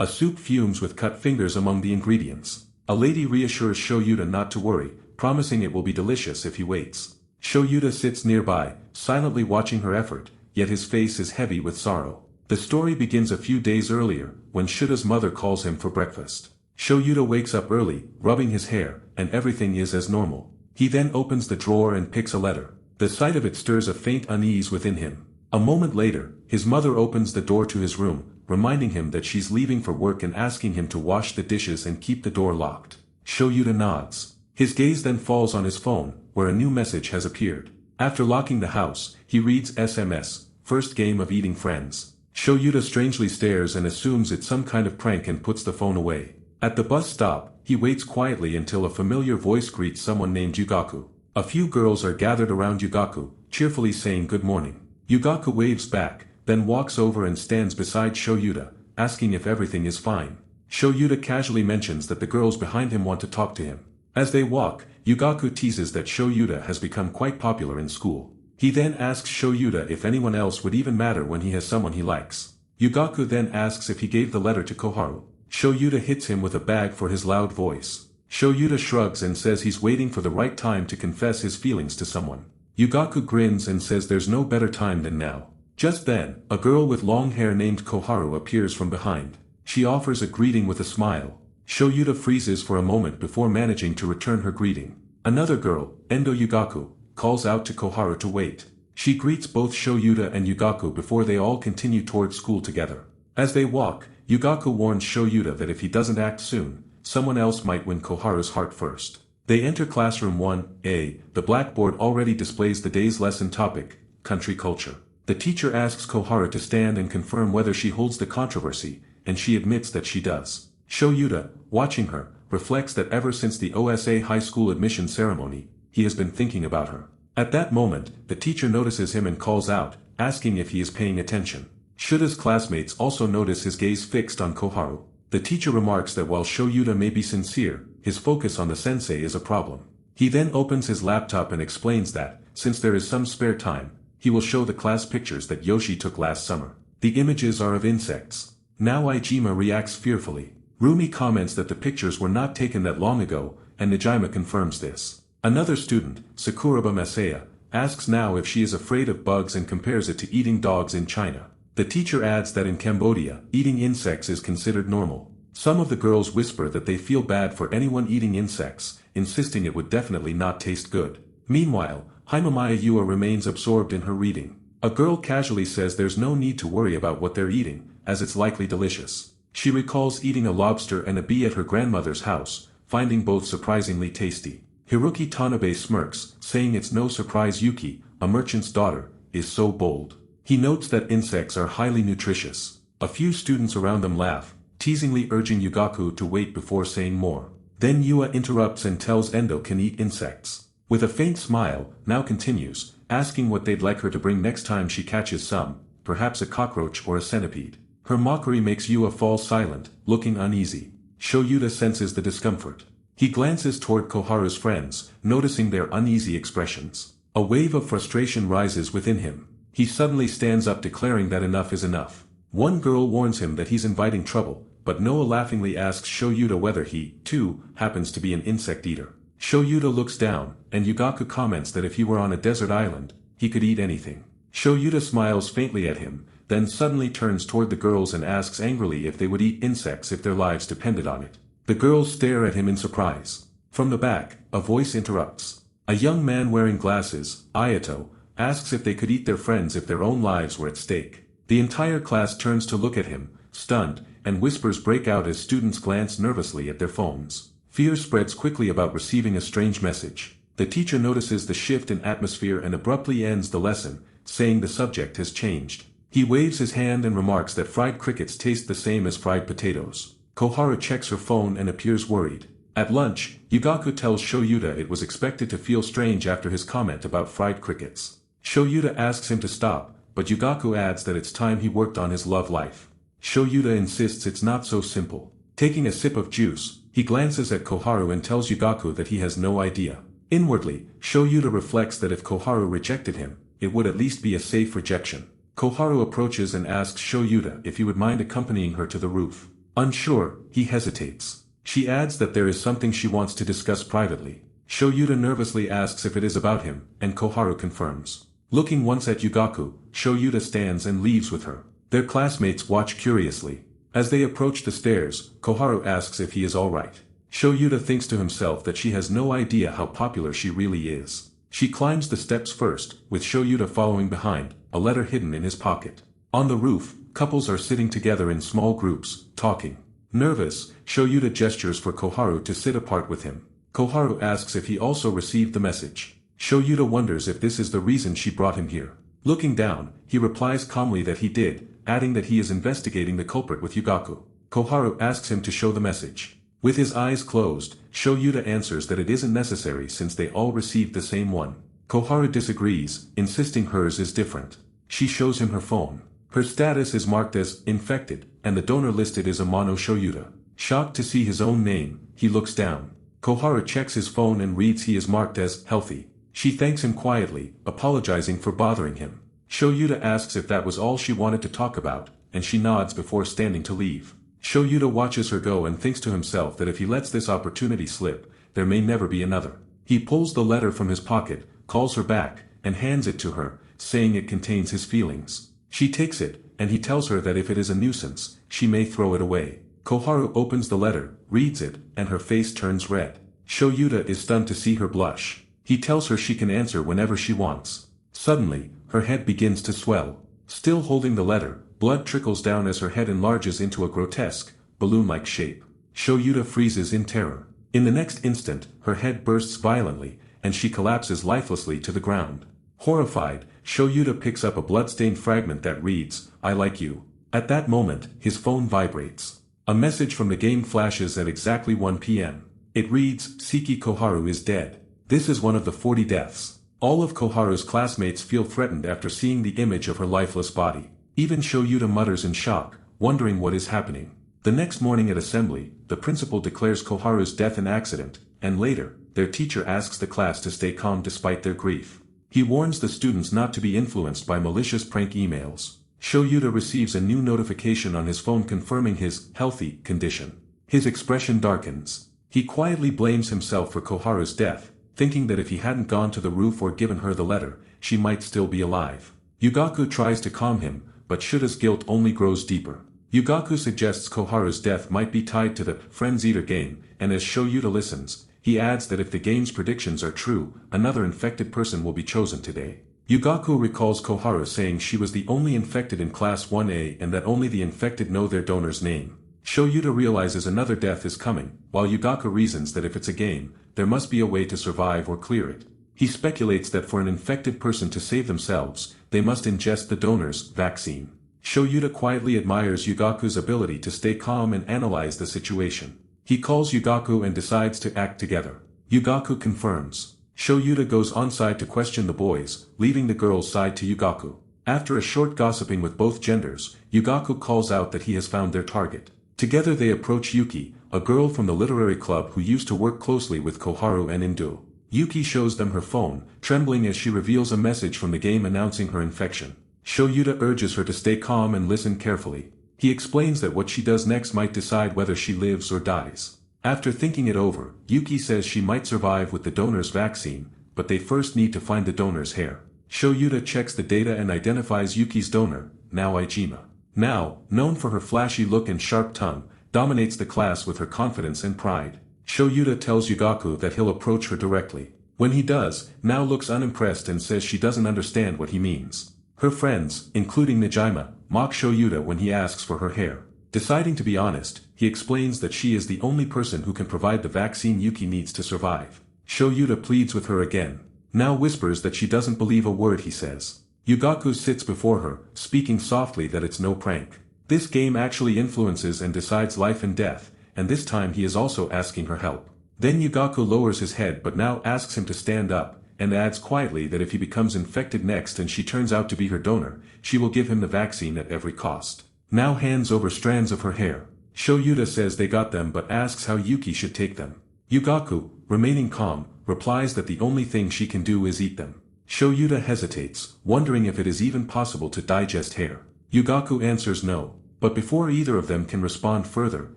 A soup fumes with cut fingers among the ingredients. A lady reassures Shoyuta not to worry, promising it will be delicious if he waits. Shoyuta sits nearby, silently watching her effort, yet his face is heavy with sorrow. The story begins a few days earlier, when Shuta's mother calls him for breakfast. Shoyuta wakes up early, rubbing his hair, and everything is as normal. He then opens the drawer and picks a letter. The sight of it stirs a faint unease within him. A moment later, his mother opens the door to his room, reminding him that she's leaving for work and asking him to wash the dishes and keep the door locked. Shoyuta nods. His gaze then falls on his phone, where a new message has appeared. After locking the house, he reads SMS, first game of eating friends. Shoyuta strangely stares and assumes it's some kind of prank and puts the phone away. At the bus stop, he waits quietly until a familiar voice greets someone named Yugaku. A few girls are gathered around Yugaku, cheerfully saying good morning. Yugaku waves back, then walks over and stands beside Shoyuta, asking if everything is fine. Shoyuta casually mentions that the girls behind him want to talk to him. As they walk, Yugaku teases that Shoyuta has become quite popular in school. He then asks Shoyuta if anyone else would even matter when he has someone he likes. Yugaku then asks if he gave the letter to Koharu. Shoyuta hits him with a bag for his loud voice. Shoyuta shrugs and says he's waiting for the right time to confess his feelings to someone. Yugaku grins and says there's no better time than now. Just then, a girl with long hair named Koharu appears from behind. She offers a greeting with a smile. Shoyuta freezes for a moment before managing to return her greeting. Another girl, Endo Yugaku, calls out to Koharu to wait. She greets both Shoyuta and Yugaku before they all continue toward school together. As they walk, Yugaku warns Shoyuta that if he doesn't act soon, someone else might win Koharu's heart first. They enter classroom 1A. The blackboard already displays the day's lesson topic, country culture. The teacher asks Koharu to stand and confirm whether she holds the controversy, and she admits that she does. Shoyuta, watching her, reflects that ever since the OSA high school admission ceremony, he has been thinking about her. At that moment, the teacher notices him and calls out, asking if he is paying attention. Shuta's classmates also notice his gaze fixed on Koharu. The teacher remarks that while Shoyuta may be sincere, his focus on the sensei is a problem. He then opens his laptop and explains that, since there is some spare time, he will show the class pictures that Yoshi took last summer. The images are of insects. Now Ijima reacts fearfully. Rumi comments that the pictures were not taken that long ago, and Najima confirms this. Another student, Sakuraba Masaya, asks now if she is afraid of bugs and compares it to eating dogs in China. The teacher adds that in Cambodia, eating insects is considered normal. Some of the girls whisper that they feel bad for anyone eating insects, insisting it would definitely not taste good. Meanwhile, Himamaya Yua remains absorbed in her reading. A girl casually says there's no need to worry about what they're eating, as it's likely delicious. She recalls eating a lobster and a bee at her grandmother's house, finding both surprisingly tasty. Hiroki Tanabe smirks, saying it's no surprise Yuki, a merchant's daughter, is so bold. He notes that insects are highly nutritious. A few students around them laugh, teasingly urging Yugaku to wait before saying more. Then Yua interrupts and tells Endo can eat insects. With a faint smile, now continues, asking what they'd like her to bring next time she catches some, perhaps a cockroach or a centipede. Her mockery makes Yua fall silent, looking uneasy. Shoyuta senses the discomfort. He glances toward Koharu's friends, noticing their uneasy expressions. A wave of frustration rises within him. He suddenly stands up declaring that enough is enough. One girl warns him that he's inviting trouble, but Noah laughingly asks Shoyuta whether he, too, happens to be an insect eater. Shoyuta looks down, and Yugaku comments that if he were on a desert island, he could eat anything. Shoyuta smiles faintly at him, then suddenly turns toward the girls and asks angrily if they would eat insects if their lives depended on it. The girls stare at him in surprise. From the back, a voice interrupts. A young man wearing glasses, Ayato, asks if they could eat their friends if their own lives were at stake. The entire class turns to look at him, stunned, and whispers break out as students glance nervously at their phones. Fear spreads quickly about receiving a strange message. The teacher notices the shift in atmosphere and abruptly ends the lesson, saying the subject has changed. He waves his hand and remarks that fried crickets taste the same as fried potatoes. Koharu checks her phone and appears worried. At lunch, Yugaku tells Shoyuta it was expected to feel strange after his comment about fried crickets. Shoyuta asks him to stop, but Yugaku adds that it's time he worked on his love life. Shoyuta insists it's not so simple. Taking a sip of juice, he glances at Koharu and tells Yugaku that he has no idea. Inwardly, Shoyuta reflects that if Koharu rejected him, it would at least be a safe rejection. Koharu approaches and asks Shoyuta if he would mind accompanying her to the roof. Unsure, he hesitates. She adds that there is something she wants to discuss privately. Shoyuta nervously asks if it is about him, and Koharu confirms. Looking once at Yugaku, Shoyuta stands and leaves with her. Their classmates watch curiously. As they approach the stairs, Koharu asks if he is alright. Shoyuta thinks to himself that she has no idea how popular she really is. She climbs the steps first, with Shoyuta following behind, a letter hidden in his pocket. On the roof, couples are sitting together in small groups, talking. Nervous, Shoyuta gestures for Koharu to sit apart with him. Koharu asks if he also received the message. Shoyuta wonders if this is the reason she brought him here. Looking down, he replies calmly that he did, adding that he is investigating the culprit with Yugaku. Koharu asks him to show the message. With his eyes closed, Shoyuta answers that it isn't necessary since they all received the same one. Koharu disagrees, insisting hers is different. She shows him her phone. Her status is marked as infected, and the donor listed is Amano Shoyuta. Shocked to see his own name, he looks down. Koharu checks his phone and reads he is marked as healthy. She thanks him quietly, apologizing for bothering him. Shoyuta asks if that was all she wanted to talk about, and she nods before standing to leave. Shoyuta watches her go and thinks to himself that if he lets this opportunity slip, there may never be another. He pulls the letter from his pocket, calls her back, and hands it to her, saying it contains his feelings. She takes it, and he tells her that if it is a nuisance, she may throw it away. Koharu opens the letter, reads it, and her face turns red. Shoyuta is stunned to see her blush. He tells her she can answer whenever she wants. Suddenly, her head begins to swell. Still holding the letter, blood trickles down as her head enlarges into a grotesque, balloon-like shape. Shoyuta freezes in terror. In the next instant, her head bursts violently, and she collapses lifelessly to the ground. Horrified, Shoyuta picks up a blood-stained fragment that reads, "I like you." At that moment, his phone vibrates. A message from the game flashes at exactly 1 p.m. It reads, "Seki Koharu is dead." This is one of the 40 deaths. All of Koharu's classmates feel threatened after seeing the image of her lifeless body. Even Shoyuta mutters in shock, wondering what is happening. The next morning at assembly, the principal declares Koharu's death an accident, and later, their teacher asks the class to stay calm despite their grief. He warns the students not to be influenced by malicious prank emails. Shoyuta receives a new notification on his phone confirming his healthy condition. His expression darkens. He quietly blames himself for Koharu's death, thinking that if he hadn't gone to the roof or given her the letter, she might still be alive. Yugaku tries to calm him, but Shuta's guilt only grows deeper. Yugaku suggests Koharu's death might be tied to the Friends Eater game, and as Shoyuta listens, he adds that if the game's predictions are true, another infected person will be chosen today. Yugaku recalls Koharu saying she was the only infected in Class 1A and that only the infected know their donor's name. Shoyuta realizes another death is coming, while Yugaku reasons that if it's a game, there must be a way to survive or clear it. He speculates that for an infected person to save themselves, they must ingest the donor's vaccine. Shoyuta quietly admires Yugaku's ability to stay calm and analyze the situation. He calls Yugaku and decides to act together. Yugaku confirms. Shoyuta goes onside to question the boys, leaving the girls' side to Yugaku. After a short gossiping with both genders, Yugaku calls out that he has found their target. Together they approach Yuki, a girl from the literary club who used to work closely with Koharu and Indu. Yuki shows them her phone, trembling as she reveals a message from the game announcing her infection. Shoyuta urges her to stay calm and listen carefully. He explains that what she does next might decide whether she lives or dies. After thinking it over, Yuki says she might survive with the donor's vaccine, but they first need to find the donor's hair. Shoyuta checks the data and identifies Yuki's donor, now Ijima. Now, known for her flashy look and sharp tongue, dominates the class with her confidence and pride. Shoyuta tells Yugaku that he'll approach her directly. When he does, Now looks unimpressed and says she doesn't understand what he means. Her friends, including Najima, mock Shoyuta when he asks for her hair. Deciding to be honest, he explains that she is the only person who can provide the vaccine Yuki needs to survive. Shoyuta pleads with her again. Now whispers that she doesn't believe a word he says. Yugaku sits before her, speaking softly that it's no prank. This game actually influences and decides life and death, and this time he is also asking her help. Then Yugaku lowers his head but now asks him to stand up, and adds quietly that if he becomes infected next and she turns out to be her donor, she will give him the vaccine at every cost. Now hands over strands of her hair. Shoyuta says they got them but asks how Yuki should take them. Yugaku, remaining calm, replies that the only thing she can do is eat them. Shoyuta hesitates, wondering if it is even possible to digest hair. Yugaku answers no. But before either of them can respond further,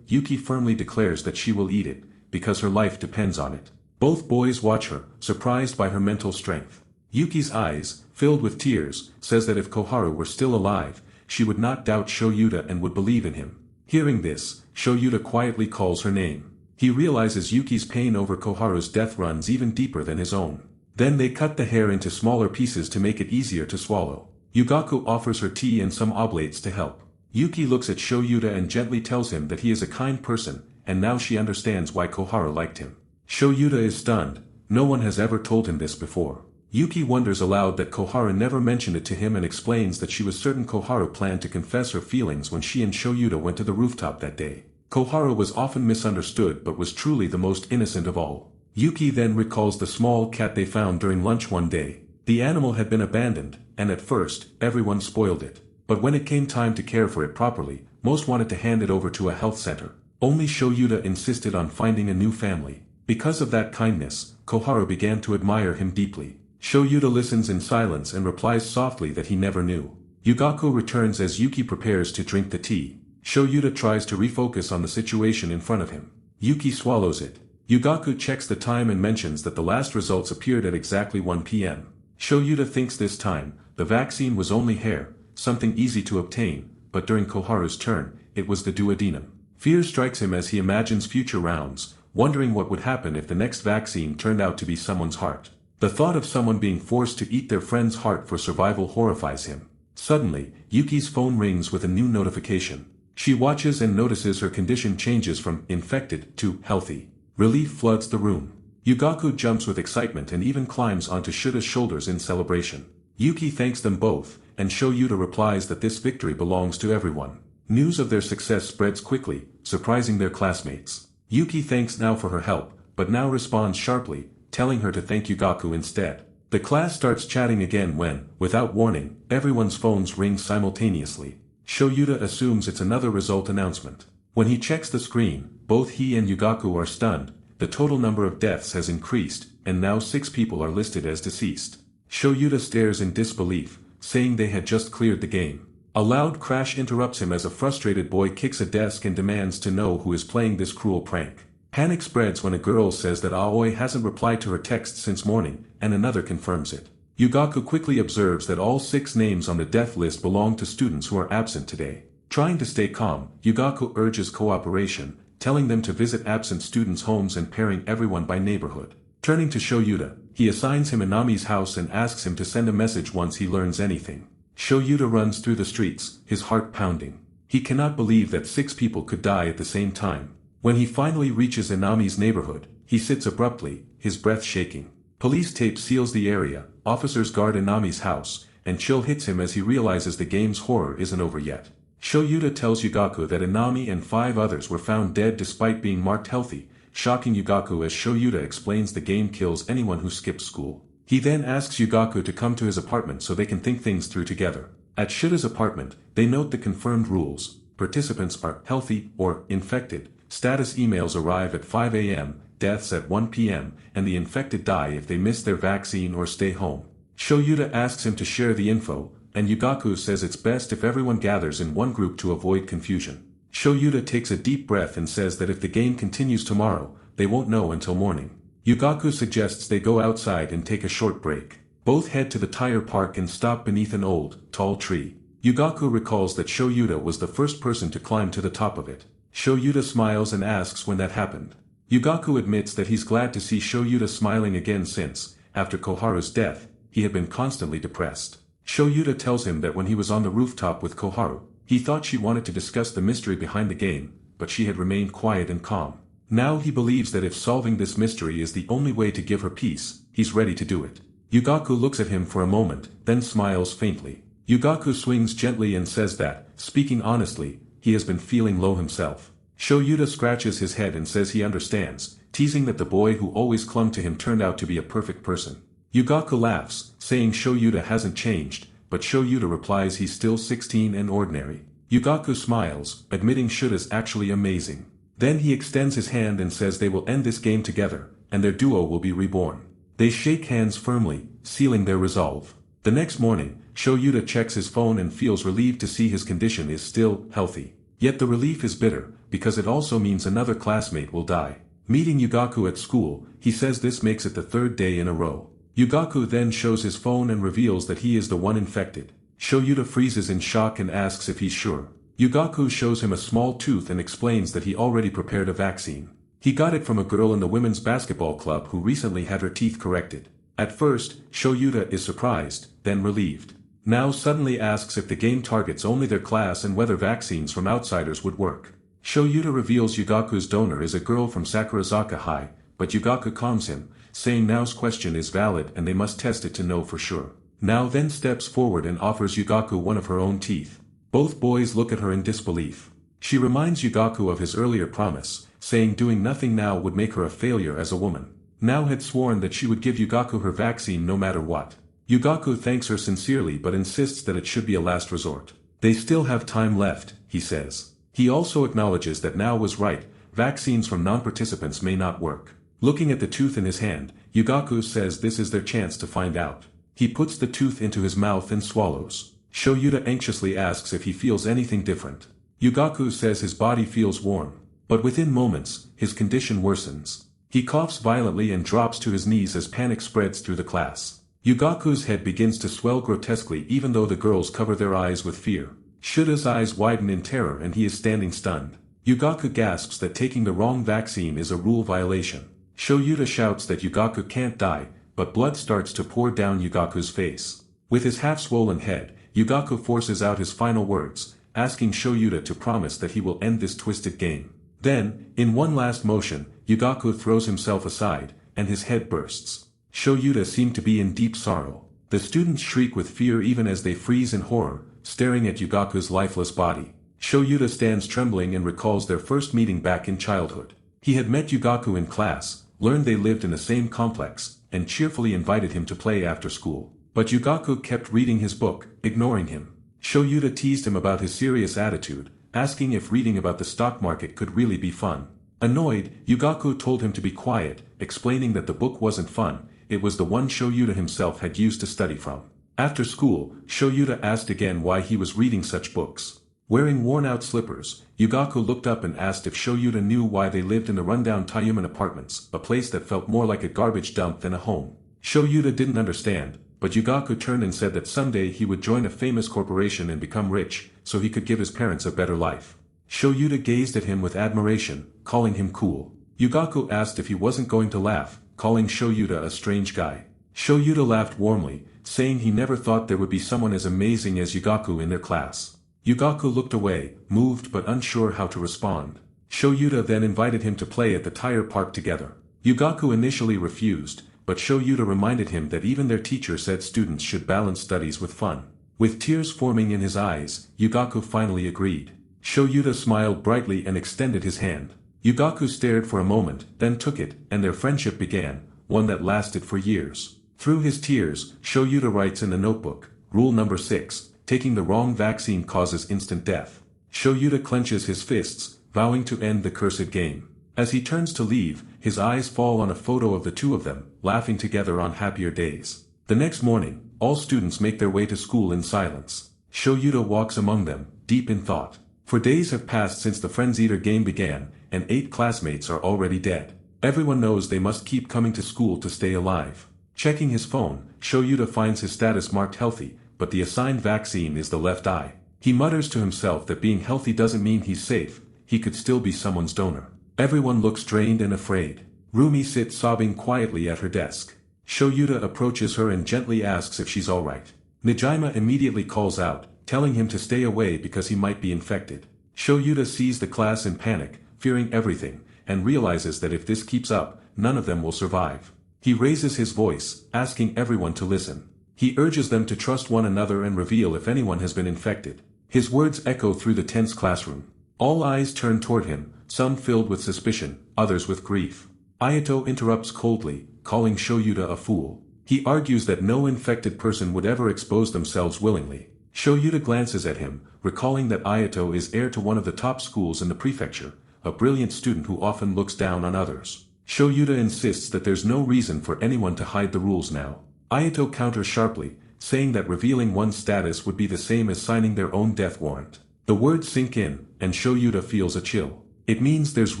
Yuki firmly declares that she will eat it, because her life depends on it. Both boys watch her, surprised by her mental strength. Yuki's eyes, filled with tears, says that if Koharu were still alive, she would not doubt Shoyuta and would believe in him. Hearing this, Shoyuta quietly calls her name. He realizes Yuki's pain over Koharu's death runs even deeper than his own. Then they cut the hair into smaller pieces to make it easier to swallow. Yugaku offers her tea and some oblates to help. Yuki looks at Shoyuta and gently tells him that he is a kind person, and now she understands why Koharu liked him. Shoyuta is stunned, no one has ever told him this before. Yuki wonders aloud that Koharu never mentioned it to him and explains that she was certain Koharu planned to confess her feelings when she and Shoyuta went to the rooftop that day. Koharu was often misunderstood but was truly the most innocent of all. Yuki then recalls the small cat they found during lunch one day. The animal had been abandoned, and at first, everyone spoiled it. But when it came time to care for it properly, most wanted to hand it over to a health center. Only Shoyuta insisted on finding a new family. Because of that kindness, Koharu began to admire him deeply. Shoyuta listens in silence and replies softly that he never knew. Yugaku returns as Yuki prepares to drink the tea. Shoyuta tries to refocus on the situation in front of him. Yuki swallows it. Yugaku checks the time and mentions that the last results appeared at exactly 1 p.m. Shoyuta thinks this time, the vaccine was only hair, something easy to obtain, but during Koharu's turn, it was the duodenum. Fear strikes him as he imagines future rounds, wondering what would happen if the next vaccine turned out to be someone's heart. The thought of someone being forced to eat their friend's heart for survival horrifies him. Suddenly, Yuki's phone rings with a new notification. She watches and notices her condition changes from infected to healthy. Relief floods the room. Yugaku jumps with excitement and even climbs onto Shuta's shoulders in celebration. Yuki thanks them both, and Shoyuta replies that this victory belongs to everyone. News of their success spreads quickly, surprising their classmates. Yuki thanks Nao for her help, but Nao responds sharply, telling her to thank Yugaku instead. The class starts chatting again when, without warning, everyone's phones ring simultaneously. Shoyuta assumes it's another result announcement. When he checks the screen, both he and Yugaku are stunned. The total number of deaths has increased, and now 6 people are listed as deceased. Shoyuta stares in disbelief, saying they had just cleared the game. A loud crash interrupts him as a frustrated boy kicks a desk and demands to know who is playing this cruel prank. Panic spreads when a girl says that Aoi hasn't replied to her text since morning, and another confirms it. Yugaku quickly observes that all 6 names on the death list belong to students who are absent today. Trying to stay calm, Yugaku urges cooperation, telling them to visit absent students' homes and pairing everyone by neighborhood. Turning to Shoyuta, he assigns him Inami's house and asks him to send a message once he learns anything. Shoyuta runs through the streets, his heart pounding. He cannot believe that 6 people could die at the same time. When he finally reaches Inami's neighborhood, he sits abruptly, his breath shaking. Police tape seals the area, officers guard Inami's house, and chill hits him as he realizes the game's horror isn't over yet. Shoyuta tells Yugaku that Inami and 5 others were found dead despite being marked healthy, shocking Yugaku as Shoyuta explains the game kills anyone who skips school. He then asks Yugaku to come to his apartment so they can think things through together. At Shuta's apartment, they note the confirmed rules. Participants are healthy or infected. Status emails arrive at 5 a.m., deaths at 1 p.m., and the infected die if they miss their vaccine or stay home. Shoyuta asks him to share the info, and Yugaku says it's best if everyone gathers in one group to avoid confusion. Shoyuta takes a deep breath and says that if the game continues tomorrow, they won't know until morning. Yugaku suggests they go outside and take a short break. Both head to the tire park and stop beneath an old, tall tree. Yugaku recalls that Shoyuta was the first person to climb to the top of it. Shoyuta smiles and asks when that happened. Yugaku admits that he's glad to see Shoyuta smiling again since, after Koharu's death, he had been constantly depressed. Shoyuta tells him that when he was on the rooftop with Koharu, he thought she wanted to discuss the mystery behind the game, but she had remained quiet and calm. Now he believes that if solving this mystery is the only way to give her peace, he's ready to do it. Yugaku looks at him for a moment, then smiles faintly. Yugaku swings gently and says that, speaking honestly, he has been feeling low himself. Shoyuta scratches his head and says he understands, teasing that the boy who always clung to him turned out to be a perfect person. Yugaku laughs, saying Shoyuta hasn't changed, but Shoyuta replies he's still 16 and ordinary. Yugaku smiles, admitting Shuta's actually amazing. Then he extends his hand and says they will end this game together, and their duo will be reborn. They shake hands firmly, sealing their resolve. The next morning, Shoyuta checks his phone and feels relieved to see his condition is still healthy. Yet the relief is bitter, because it also means another classmate will die. Meeting Yugaku at school, he says this makes it the third day in a row. Yugaku then shows his phone and reveals that he is the one infected. Shoyuta freezes in shock and asks if he's sure. Yugaku shows him a small tooth and explains that he already prepared a vaccine. He got it from a girl in the women's basketball club who recently had her teeth corrected. At first, Shoyuta is surprised, then relieved. Now suddenly asks if the game targets only their class and whether vaccines from outsiders would work. Shoyuta reveals Yugaku's donor is a girl from Sakurazaka High, but Yugaku calms him, saying Nao's question is valid and they must test it to know for sure. Nao then steps forward and offers Yugaku one of her own teeth. Both boys look at her in disbelief. She reminds Yugaku of his earlier promise, saying doing nothing now would make her a failure as a woman. Nao had sworn that she would give Yugaku her vaccine no matter what. Yugaku thanks her sincerely but insists that it should be a last resort. They still have time left, he says. He also acknowledges that Nao was right, vaccines from non-participants may not work. Looking at the tooth in his hand, Yugaku says this is their chance to find out. He puts the tooth into his mouth and swallows. Shoyuta anxiously asks if he feels anything different. Yugaku says his body feels warm. But within moments, his condition worsens. He coughs violently and drops to his knees as panic spreads through the class. Yugaku's head begins to swell grotesquely even though the girls cover their eyes with fear. Shuta's eyes widen in terror and he is standing stunned. Yugaku gasps that taking the wrong vaccine is a rule violation. Shoyuta shouts that Yugaku can't die, but blood starts to pour down Yugaku's face. With his half-swollen head, Yugaku forces out his final words, asking Shoyuta to promise that he will end this twisted game. Then, in one last motion, Yugaku throws himself aside, and his head bursts. Shoyuta seemed to be in deep sorrow. The students shriek with fear even as they freeze in horror, staring at Yugaku's lifeless body. Shoyuta stands trembling and recalls their first meeting back in childhood. He had met Yugaku in class, learned they lived in the same complex, and cheerfully invited him to play after school. But Yugaku kept reading his book, ignoring him. Shoyuta teased him about his serious attitude, asking if reading about the stock market could really be fun. Annoyed, Yugaku told him to be quiet, explaining that the book wasn't fun, it was the one Shoyuta himself had used to study from. After school, Shoyuta asked again why he was reading such books. Wearing worn-out slippers, Yugaku looked up and asked if Shoyuta knew why they lived in the rundown Taiyuman apartments, a place that felt more like a garbage dump than a home. Shoyuta didn't understand, but Yugaku turned and said that someday he would join a famous corporation and become rich, so he could give his parents a better life. Shoyuta gazed at him with admiration, calling him cool. Yugaku asked if he wasn't going to laugh, calling Shoyuta a strange guy. Shoyuta laughed warmly, saying he never thought there would be someone as amazing as Yugaku in their class. Yugaku looked away, moved but unsure how to respond. Shoyuta then invited him to play at the tire park together. Yugaku initially refused, but Shoyuta reminded him that even their teacher said students should balance studies with fun. With tears forming in his eyes, Yugaku finally agreed. Shoyuta smiled brightly and extended his hand. Yugaku stared for a moment, then took it, and their friendship began, one that lasted for years. Through his tears, Shoyuta writes in the notebook, Rule number 6, taking the wrong vaccine causes instant death. Shoyuta clenches his fists, vowing to end the cursed game. As he turns to leave, his eyes fall on a photo of the two of them, laughing together on happier days. The next morning, all students make their way to school in silence. Shoyuta walks among them, deep in thought. For days have passed since the Friends Eater game began, and 8 classmates are already dead. Everyone knows they must keep coming to school to stay alive. Checking his phone, Shoyuta finds his status marked healthy, but the assigned vaccine is the left eye. He mutters to himself that being healthy doesn't mean he's safe, he could still be someone's donor. Everyone looks drained and afraid. Rumi sits sobbing quietly at her desk. Shoyuta approaches her and gently asks if she's alright. Nijima immediately calls out, telling him to stay away because he might be infected. Shoyuta sees the class in panic, fearing everything, and realizes that if this keeps up, none of them will survive. He raises his voice, asking everyone to listen. He urges them to trust one another and reveal if anyone has been infected. His words echo through the tense classroom. All eyes turn toward him, some filled with suspicion, others with grief. Ayato interrupts coldly, calling Shoyuta a fool. He argues that no infected person would ever expose themselves willingly. Shoyuta glances at him, recalling that Ayato is heir to one of the top schools in the prefecture, a brilliant student who often looks down on others. Shoyuta insists that there's no reason for anyone to hide the rules now. Ayato counters sharply, saying that revealing one's status would be the same as signing their own death warrant. The words sink in, and Shoyuta feels a chill. It means there's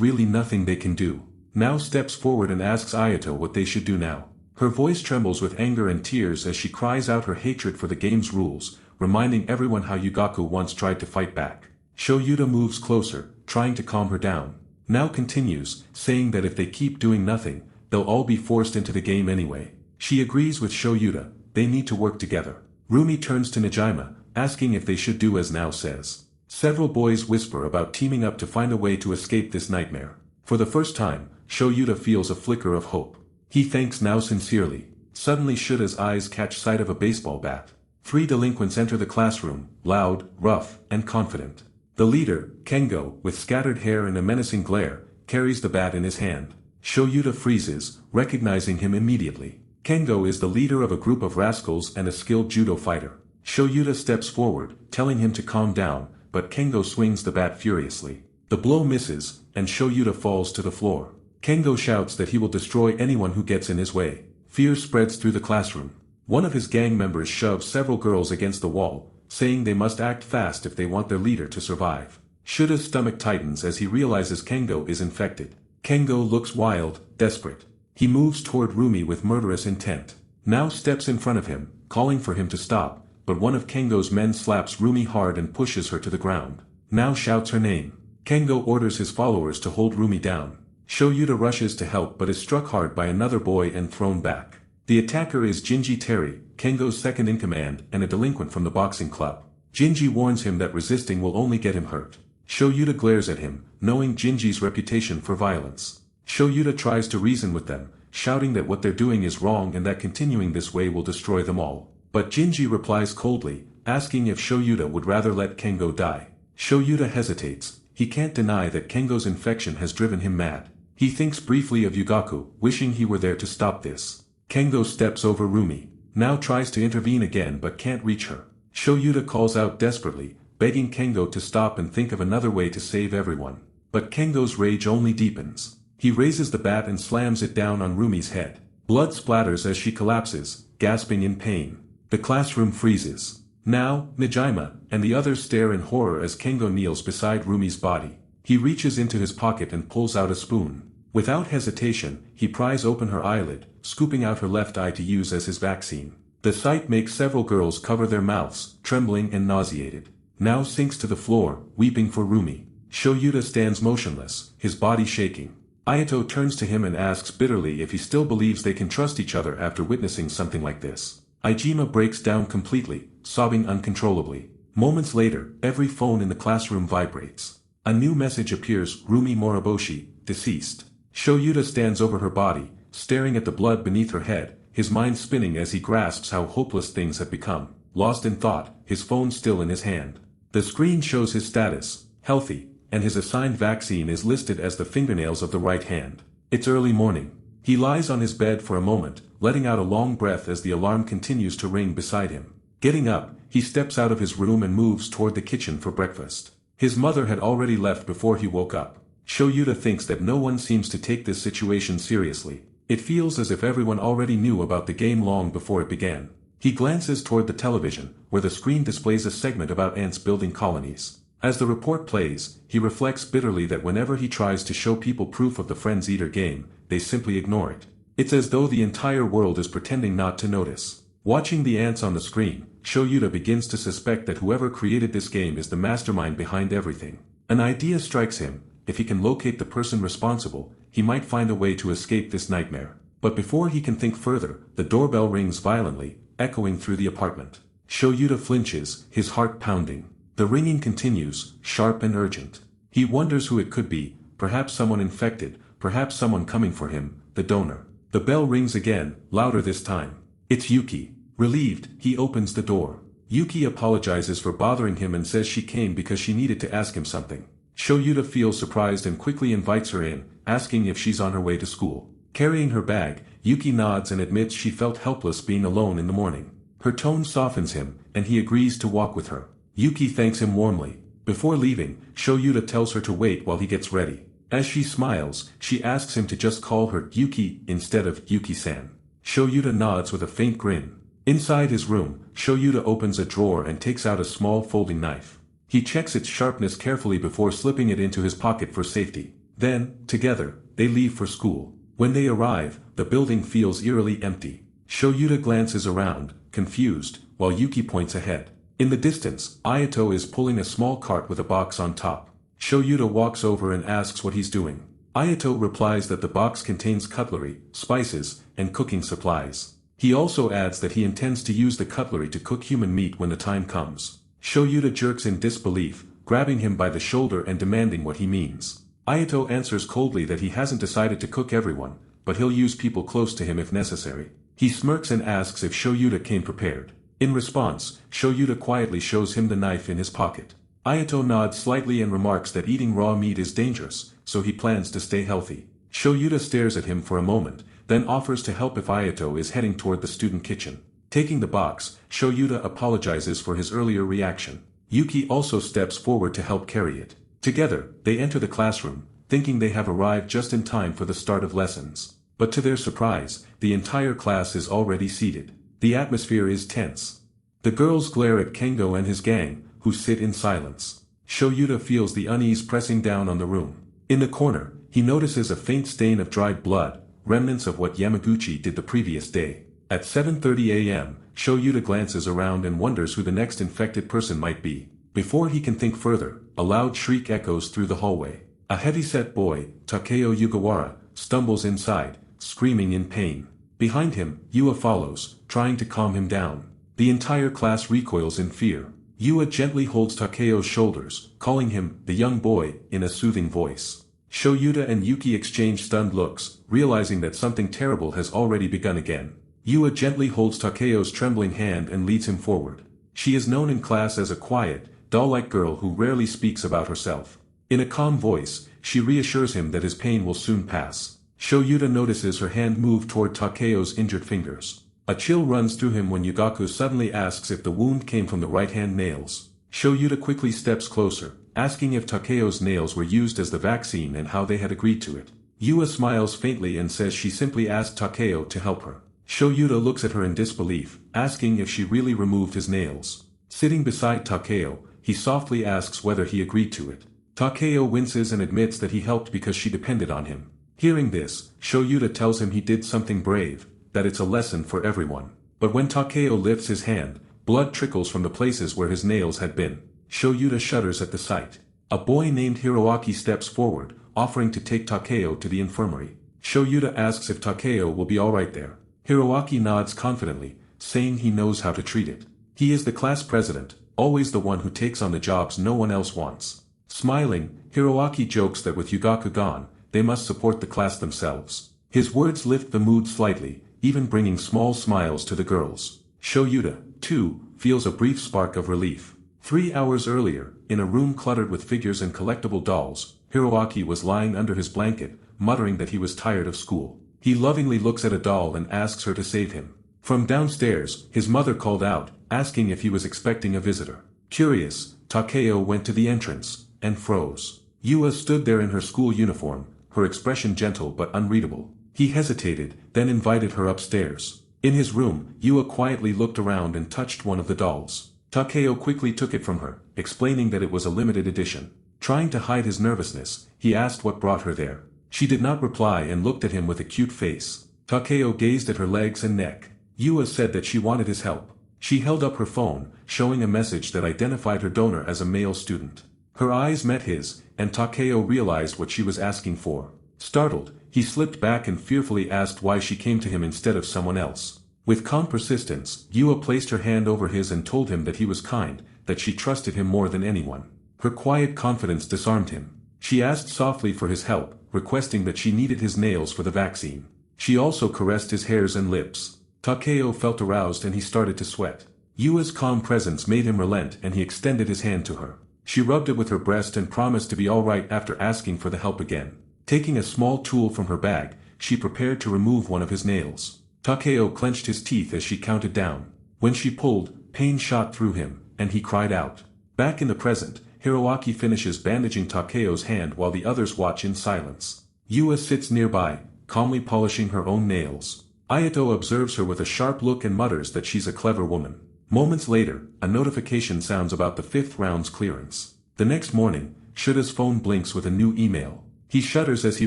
really nothing they can do. Now steps forward and asks Ayato what they should do now. Her voice trembles with anger and tears as she cries out her hatred for the game's rules, reminding everyone how Yugaku once tried to fight back. Shoyuta moves closer, trying to calm her down. Now continues, saying that if they keep doing nothing, they'll all be forced into the game anyway. She agrees with Shoyuta, they need to work together. Rumi turns to Nejima, asking if they should do as Now says. Several boys whisper about teaming up to find a way to escape this nightmare. For the first time, Shoyuta feels a flicker of hope. He thanks Now sincerely. Suddenly Shuta's eyes catch sight of a baseball bat. 3 delinquents enter the classroom, loud, rough, and confident. The leader, Kengo, with scattered hair and a menacing glare, carries the bat in his hand. Shoyuta freezes, recognizing him immediately. Kengo is the leader of a group of rascals and a skilled judo fighter. Shoyuta steps forward, telling him to calm down, but Kengo swings the bat furiously. The blow misses, and Shoyuta falls to the floor. Kengo shouts that he will destroy anyone who gets in his way. Fear spreads through the classroom. One of his gang members shoves several girls against the wall, saying they must act fast if they want their leader to survive. Shuta's stomach tightens as he realizes Kengo is infected. Kengo looks wild, desperate. He moves toward Rumi with murderous intent. Now steps in front of him, calling for him to stop, but one of Kengo's men slaps Rumi hard and pushes her to the ground. Now shouts her name. Kengo orders his followers to hold Rumi down. Shoyuta rushes to help but is struck hard by another boy and thrown back. The attacker is Jinji Terry, Kengo's second-in-command and a delinquent from the boxing club. Jinji warns him that resisting will only get him hurt. Shoyuta glares at him, knowing Jinji's reputation for violence. Shoyuta tries to reason with them, shouting that what they're doing is wrong and that continuing this way will destroy them all. But Jinji replies coldly, asking if Shoyuta would rather let Kengo die. Shoyuta hesitates. He can't deny that Kengo's infection has driven him mad. He thinks briefly of Yugaku, wishing he were there to stop this. Kengo steps over Rumi. Now tries to intervene again but can't reach her. Shoyuta calls out desperately, begging Kengo to stop and think of another way to save everyone. But Kengo's rage only deepens. He raises the bat and slams it down on Rumi's head. Blood splatters as she collapses, gasping in pain. The classroom freezes. Now, Nejima and the others stare in horror as Kengo kneels beside Rumi's body. He reaches into his pocket and pulls out a spoon. Without hesitation, he pries open her eyelid, scooping out her left eye to use as his vaccine. The sight makes several girls cover their mouths, trembling and nauseated. Now sinks to the floor, weeping for Rumi. Shoyuta stands motionless, his body shaking. Ayato turns to him and asks bitterly if he still believes they can trust each other after witnessing something like this. Ijima breaks down completely, sobbing uncontrollably. Moments later, every phone in the classroom vibrates. A new message appears, Rumi Moriboshi, deceased. Shoyuta stands over her body, staring at the blood beneath her head, his mind spinning as he grasps how hopeless things have become. Lost in thought, his phone still in his hand. The screen shows his status, healthy, and his assigned vaccine is listed as the fingernails of the right hand. It's early morning. He lies on his bed for a moment, letting out a long breath as the alarm continues to ring beside him. Getting up, he steps out of his room and moves toward the kitchen for breakfast. His mother had already left before he woke up. Shoyuta thinks that no one seems to take this situation seriously. It feels as if everyone already knew about the game long before it began. He glances toward the television, where the screen displays a segment about ants building colonies. As the report plays, he reflects bitterly that whenever he tries to show people proof of the Friends Eater game, they simply ignore it. It's as though the entire world is pretending not to notice. Watching the ants on the screen, Shoyuta begins to suspect that whoever created this game is the mastermind behind everything. An idea strikes him. If he can locate the person responsible, he might find a way to escape this nightmare. But before he can think further, the doorbell rings violently, echoing through the apartment. Shoyuta flinches, his heart pounding. The ringing continues, sharp and urgent. He wonders who it could be, perhaps someone infected, perhaps someone coming for him, the donor. The bell rings again, louder this time. It's Yuki. Relieved, he opens the door. Yuki apologizes for bothering him and says she came because she needed to ask him something. Shoyuta feels surprised and quickly invites her in, asking if she's on her way to school. Carrying her bag, Yuki nods and admits she felt helpless being alone in the morning. Her tone softens him, and he agrees to walk with her. Yuki thanks him warmly. Before leaving, Shoyuta tells her to wait while he gets ready. As she smiles, she asks him to just call her Yuki instead of Yuki-san. Shoyuta nods with a faint grin. Inside his room, Shoyuta opens a drawer and takes out a small folding knife. He checks its sharpness carefully before slipping it into his pocket for safety. Then, together, they leave for school. When they arrive, the building feels eerily empty. Shoyuta glances around, confused, while Yuki points ahead. In the distance, Ayato is pulling a small cart with a box on top. Shoyuta walks over and asks what he's doing. Ayato replies that the box contains cutlery, spices, and cooking supplies. He also adds that he intends to use the cutlery to cook human meat when the time comes. Shoyuta jerks in disbelief, grabbing him by the shoulder and demanding what he means. Ayato answers coldly that he hasn't decided to cook everyone, but he'll use people close to him if necessary. He smirks and asks if Shoyuta came prepared. In response, Shoyuta quietly shows him the knife in his pocket. Ayato nods slightly and remarks that eating raw meat is dangerous, so he plans to stay healthy. Shoyuta stares at him for a moment, then offers to help if Ayato is heading toward the student kitchen. Taking the box, Shoyuta apologizes for his earlier reaction. Yuki also steps forward to help carry it. Together, they enter the classroom, thinking they have arrived just in time for the start of lessons. But to their surprise, the entire class is already seated. The atmosphere is tense. The girls glare at Kengo and his gang, who sit in silence. Shoyuta feels the unease pressing down on the room. In the corner, he notices a faint stain of dried blood, remnants of what Yamaguchi did the previous day. At 7:30 a.m., Shoyuta glances around and wonders who the next infected person might be. Before he can think further, a loud shriek echoes through the hallway. A heavy-set boy, Takeo Yugawara, stumbles inside, screaming in pain. Behind him, Yua follows, trying to calm him down. The entire class recoils in fear. Yua gently holds Takeo's shoulders, calling him the young boy in a soothing voice. Shoyuta and Yuki exchange stunned looks, realizing that something terrible has already begun again. Yua gently holds Takeo's trembling hand and leads him forward. She is known in class as a quiet, doll-like girl who rarely speaks about herself. In a calm voice, she reassures him that his pain will soon pass. Shoyuta notices her hand move toward Takeo's injured fingers. A chill runs through him when Yugaku suddenly asks if the wound came from the right-hand nails. Shoyuta quickly steps closer, asking if Takeo's nails were used as the vaccine and how they had agreed to it. Yua smiles faintly and says she simply asked Takeo to help her. Shoyuta looks at her in disbelief, asking if she really removed his nails. Sitting beside Takeo, he softly asks whether he agreed to it. Takeo winces and admits that he helped because she depended on him. Hearing this, Shoyuta tells him he did something brave, that it's a lesson for everyone. But when Takeo lifts his hand, blood trickles from the places where his nails had been. Shoyuta shudders at the sight. A boy named Hiroaki steps forward, offering to take Takeo to the infirmary. Shoyuta asks if Takeo will be alright there. Hiroaki nods confidently, saying he knows how to treat it. He is the class president, always the one who takes on the jobs no one else wants. Smiling, Hiroaki jokes that with Yugaku gone, they must support the class themselves. His words lift the mood slightly, even bringing small smiles to the girls. Shoyuta, too, feels a brief spark of relief. 3 hours earlier, in a room cluttered with figures and collectible dolls, Hiroaki was lying under his blanket, muttering that he was tired of school. He lovingly looks at a doll and asks her to save him. From downstairs, his mother called out, asking if he was expecting a visitor. Curious, Takeo went to the entrance, and froze. Yua stood there in her school uniform, her expression gentle but unreadable. He hesitated, then invited her upstairs. In his room, Yua quietly looked around and touched one of the dolls. Takeo quickly took it from her, explaining that it was a limited edition. Trying to hide his nervousness, he asked what brought her there. She did not reply and looked at him with a cute face. Takeo gazed at her legs and neck. Yua said that she wanted his help. She held up her phone, showing a message that identified her donor as a male student. Her eyes met his, and Takeo realized what she was asking for. Startled, he slipped back and fearfully asked why she came to him instead of someone else. With calm persistence, Yua placed her hand over his and told him that he was kind, that she trusted him more than anyone. Her quiet confidence disarmed him. She asked softly for his help, requesting that she needed his nails for the vaccine. She also caressed his hairs and lips. Takeo felt aroused and he started to sweat. Yua's calm presence made him relent and he extended his hand to her. She rubbed it with her breast and promised to be all right after asking for the help again. Taking a small tool from her bag, she prepared to remove one of his nails. Takeo clenched his teeth as she counted down. When she pulled, pain shot through him, and he cried out. Back in the present, Hiroaki finishes bandaging Takeo's hand while the others watch in silence. Yua sits nearby, calmly polishing her own nails. Ayato observes her with a sharp look and mutters that she's a clever woman. Moments later, a notification sounds about the 5th round's clearance. The next morning, Shuta's phone blinks with a new email. He shudders as he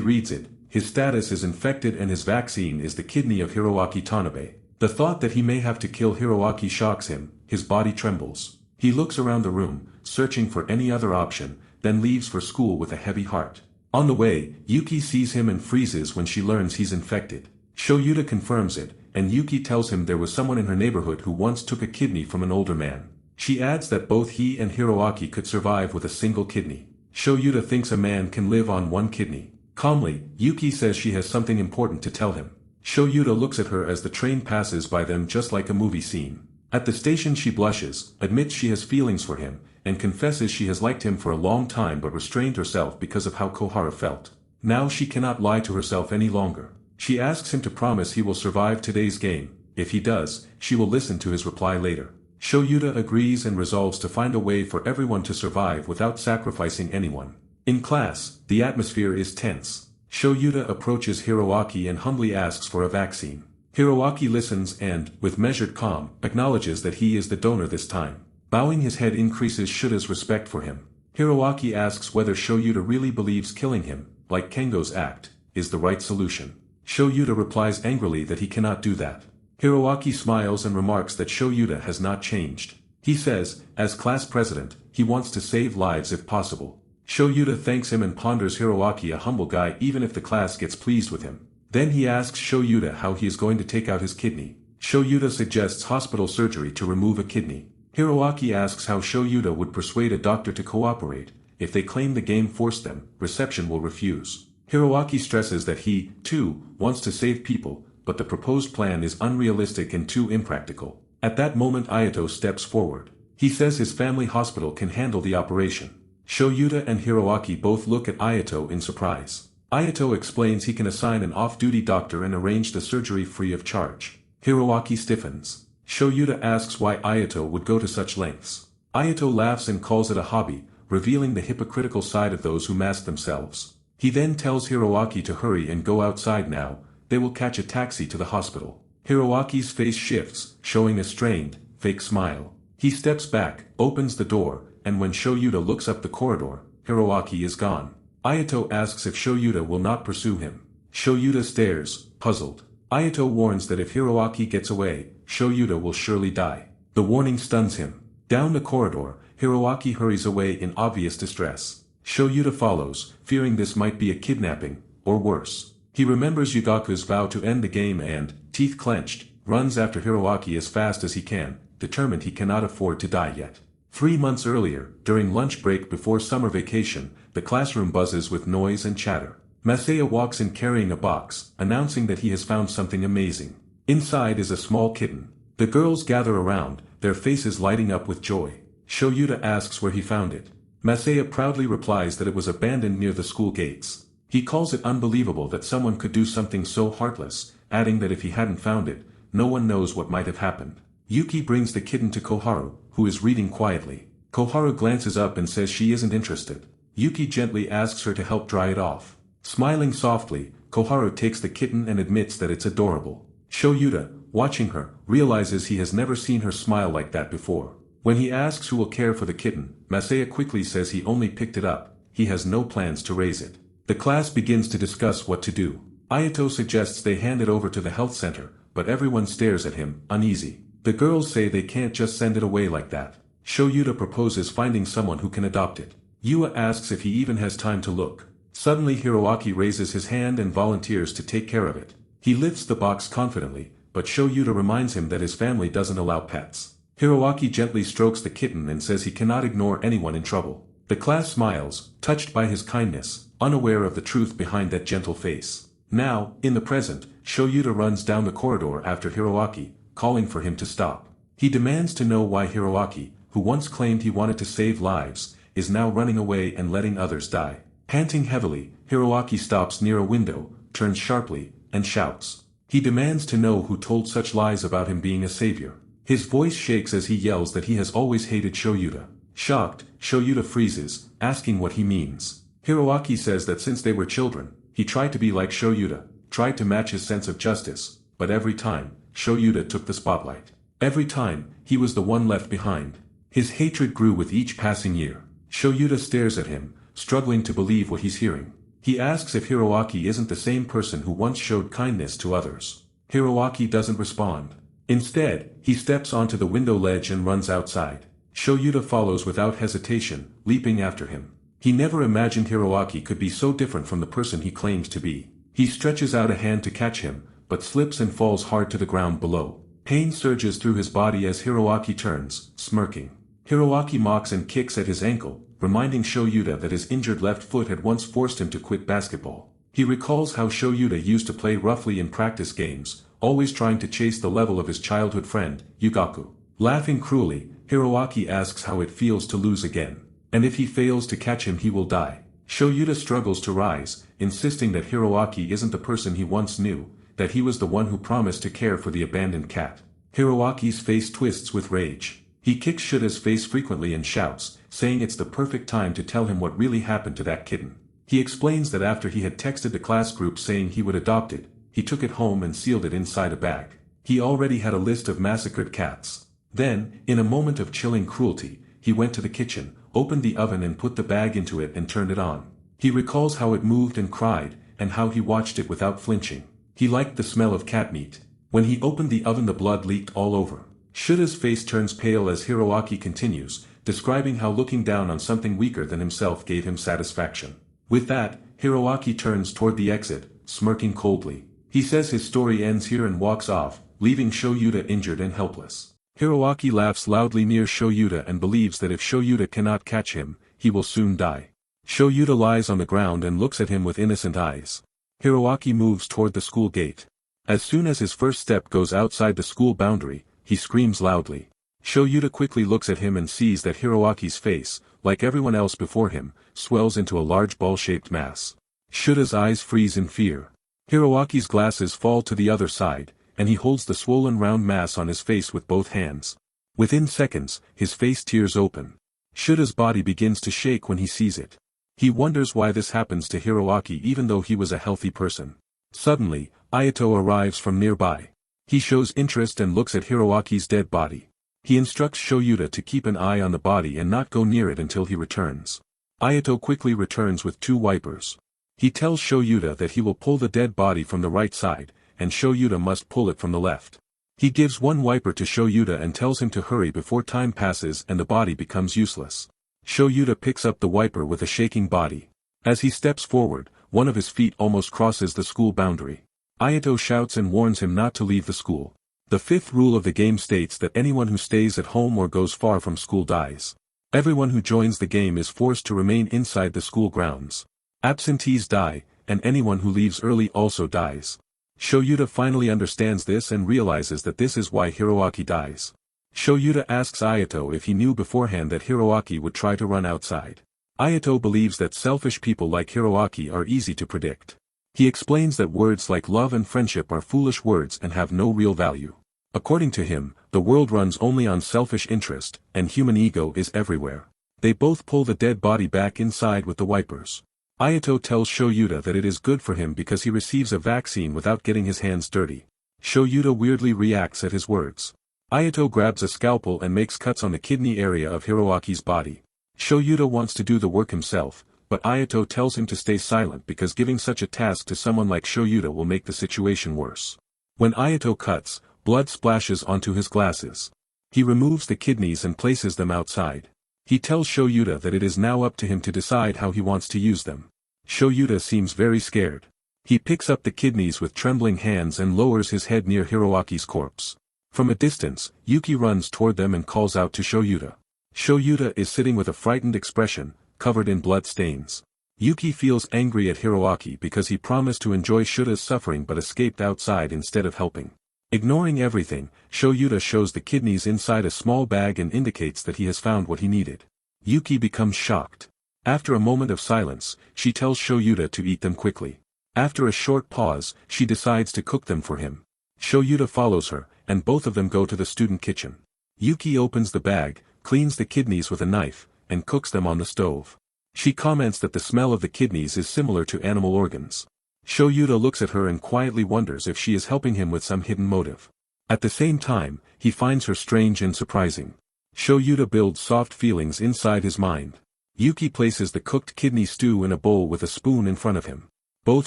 reads it. His status is infected and his vaccine is the kidney of Hiroaki Tanabe. The thought that he may have to kill Hiroaki shocks him, his body trembles. He looks around the room, searching for any other option, then leaves for school with a heavy heart. On the way, Yuki sees him and freezes when she learns he's infected. Shoyuta confirms it, and Yuki tells him there was someone in her neighborhood who once took a kidney from an older man. She adds that both he and Hiroaki could survive with a single kidney. Shoyuta thinks a man can live on one kidney. Calmly, Yuki says she has something important to tell him. Shoyuta looks at her as the train passes by them just like a movie scene. At the station she blushes, admits she has feelings for him, and confesses she has liked him for a long time but restrained herself because of how Kohara felt. Now she cannot lie to herself any longer. She asks him to promise he will survive today's game. If he does, she will listen to his reply later. Shoyuta agrees and resolves to find a way for everyone to survive without sacrificing anyone. In class, the atmosphere is tense. Shoyuta approaches Hiroaki and humbly asks for a vaccine. Hiroaki listens and, with measured calm, acknowledges that he is the donor this time. Bowing his head increases Shuta's respect for him. Hiroaki asks whether Shoyuta really believes killing him, like Kengo's act, is the right solution. Shoyuta replies angrily that he cannot do that. Hiroaki smiles and remarks that Shoyuta has not changed. He says, as class president, he wants to save lives if possible. Shoyuta thanks him and ponders Hiroaki a humble guy even if the class gets pleased with him. Then he asks Shoyuta how he is going to take out his kidney. Shoyuta suggests hospital surgery to remove a kidney. Hiroaki asks how Shoyuta would persuade a doctor to cooperate. If they claim the game forced them, reception will refuse. Hiroaki stresses that he, too, wants to save people, but the proposed plan is unrealistic and too impractical. At that moment Ayato steps forward. He says his family hospital can handle the operation. Shoyuta and Hiroaki both look at Ayato in surprise. Ayato explains he can assign an off-duty doctor and arrange the surgery free of charge. Hiroaki stiffens. Shoyuta asks why Ayato would go to such lengths. Ayato laughs and calls it a hobby, revealing the hypocritical side of those who mask themselves. He then tells Hiroaki to hurry and go outside now. They will catch a taxi to the hospital. Hiroaki's face shifts, showing a strained, fake smile. He steps back, opens the door, and when Shoyuta looks up the corridor, Hiroaki is gone. Ayato asks if Shoyuta will not pursue him. Shoyuta stares, puzzled. Ayato warns that if Hiroaki gets away, Shoyuta will surely die. The warning stuns him. Down the corridor, Hiroaki hurries away in obvious distress. Shoyuta follows, fearing this might be a kidnapping, or worse. He remembers Yugaku's vow to end the game and, teeth clenched, runs after Hiroaki as fast as he can, determined he cannot afford to die yet. 3 months earlier, during lunch break before summer vacation, the classroom buzzes with noise and chatter. Masaya walks in carrying a box, announcing that he has found something amazing. Inside is a small kitten. The girls gather around, their faces lighting up with joy. Shoyuta asks where he found it. Masaya proudly replies that it was abandoned near the school gates. He calls it unbelievable that someone could do something so heartless, adding that if he hadn't found it, no one knows what might have happened. Yuki brings the kitten to Koharu, who is reading quietly. Koharu glances up and says she isn't interested. Yuki gently asks her to help dry it off. Smiling softly, Koharu takes the kitten and admits that it's adorable. Shoyuta, watching her, realizes he has never seen her smile like that before. When he asks who will care for the kitten, Masaya quickly says he only picked it up. He has no plans to raise it. The class begins to discuss what to do. Ayato suggests they hand it over to the health center, but everyone stares at him, uneasy. The girls say they can't just send it away like that. Shoyuta proposes finding someone who can adopt it. Yua asks if he even has time to look. Suddenly Hiroaki raises his hand and volunteers to take care of it. He lifts the box confidently, but Shoyuta reminds him that his family doesn't allow pets. Hiroaki gently strokes the kitten and says he cannot ignore anyone in trouble. The class smiles, touched by his kindness, unaware of the truth behind that gentle face. Now, in the present, Shoyuta runs down the corridor after Hiroaki, calling for him to stop. He demands to know why Hiroaki, who once claimed he wanted to save lives, is now running away and letting others die. Panting heavily, Hiroaki stops near a window, turns sharply, and shouts. He demands to know who told such lies about him being a savior. His voice shakes as he yells that he has always hated Shoyuta. Shocked, Shoyuta freezes, asking what he means. Hiroaki says that since they were children, he tried to be like Shoyuta, tried to match his sense of justice, but every time, Shoyuta took the spotlight. Every time, he was the one left behind. His hatred grew with each passing year. Shoyuta stares at him, struggling to believe what he's hearing. He asks if Hiroaki isn't the same person who once showed kindness to others. Hiroaki doesn't respond. Instead, he steps onto the window ledge and runs outside. Shoyuta follows without hesitation, leaping after him. He never imagined Hiroaki could be so different from the person he claims to be. He stretches out a hand to catch him, but slips and falls hard to the ground below. Pain surges through his body as Hiroaki turns, smirking. Hiroaki mocks and kicks at his ankle, reminding Shoyuta that his injured left foot had once forced him to quit basketball. He recalls how Shoyuta used to play roughly in practice games, always trying to chase the level of his childhood friend, Yugaku. Laughing cruelly, Hiroaki asks how it feels to lose again. And if he fails to catch him he will die. Shoyuta struggles to rise, insisting that Hiroaki isn't the person he once knew, that he was the one who promised to care for the abandoned cat. Hiroaki's face twists with rage. He kicks Shuta's face frequently and shouts, saying it's the perfect time to tell him what really happened to that kitten. He explains that after he had texted the class group saying he would adopt it, he took it home and sealed it inside a bag. He already had a list of massacred cats. Then, in a moment of chilling cruelty, he went to the kitchen, opened the oven and put the bag into it and turned it on. He recalls how it moved and cried, and how he watched it without flinching. He liked the smell of cat meat. When he opened the oven the blood leaked all over. Shuta's face turns pale as Hiroaki continues, describing how looking down on something weaker than himself gave him satisfaction. With that, Hiroaki turns toward the exit, smirking coldly. He says his story ends here and walks off, leaving Shoyuta injured and helpless. Hiroaki laughs loudly near Shoyuta and believes that if Shoyuta cannot catch him, he will soon die. Shoyuta lies on the ground and looks at him with innocent eyes. Hiroaki moves toward the school gate. As soon as his first step goes outside the school boundary, he screams loudly. Shoyuta quickly looks at him and sees that Hiroaki's face, like everyone else before him, swells into a large ball-shaped mass. Shuta's eyes freeze in fear. Hiroaki's glasses fall to the other side, and he holds the swollen round mass on his face with both hands. Within seconds, his face tears open. Shuta's body begins to shake when he sees it. He wonders why this happens to Hiroaki even though he was a healthy person. Suddenly, Ayato arrives from nearby. He shows interest and looks at Hiroaki's dead body. He instructs Shoyuta to keep an eye on the body and not go near it until he returns. Ayato quickly returns with 2 wipers. He tells Shoyuta that he will pull the dead body from the right side, and Shoyuta must pull it from the left. He gives 1 wiper to Shoyuta and tells him to hurry before time passes and the body becomes useless. Shoyuta picks up the wiper with a shaking body. As he steps forward, one of his feet almost crosses the school boundary. Ayato shouts and warns him not to leave the school. The 5th rule of the game states that anyone who stays at home or goes far from school dies. Everyone who joins the game is forced to remain inside the school grounds. Absentees die, and anyone who leaves early also dies. Shoyuta finally understands this and realizes that this is why Hiroaki dies. Shoyuta asks Ayato if he knew beforehand that Hiroaki would try to run outside. Ayato believes that selfish people like Hiroaki are easy to predict. He explains that words like love and friendship are foolish words and have no real value. According to him, the world runs only on selfish interest, and human ego is everywhere. They both pull the dead body back inside with the wipers. Ayato tells Shoyuta that it is good for him because he receives a vaccine without getting his hands dirty. Shoyuta weirdly reacts at his words. Ayato grabs a scalpel and makes cuts on the kidney area of Hiroaki's body. Shoyuta wants to do the work himself, but Ayato tells him to stay silent because giving such a task to someone like Shoyuta will make the situation worse. When Ayato cuts, blood splashes onto his glasses. He removes the kidneys and places them outside. He tells Shoyuta that it is now up to him to decide how he wants to use them. Shoyuta seems very scared. He picks up the kidneys with trembling hands and lowers his head near Hiroaki's corpse. From a distance, Yuki runs toward them and calls out to Shoyuta. Shoyuta is sitting with a frightened expression, covered in blood stains. Yuki feels angry at Hiroaki because he promised to enjoy Shuta's suffering but escaped outside instead of helping. Ignoring everything, Shoyuta shows the kidneys inside a small bag and indicates that he has found what he needed. Yuki becomes shocked. After a moment of silence, she tells Shoyuta to eat them quickly. After a short pause, she decides to cook them for him. Shoyuta follows her, and both of them go to the student kitchen. Yuki opens the bag, cleans the kidneys with a knife, and cooks them on the stove. She comments that the smell of the kidneys is similar to animal organs. Shoyuta looks at her and quietly wonders if she is helping him with some hidden motive. At the same time, he finds her strange and surprising. Shoyuta builds soft feelings inside his mind. Yuki places the cooked kidney stew in a bowl with a spoon in front of him. Both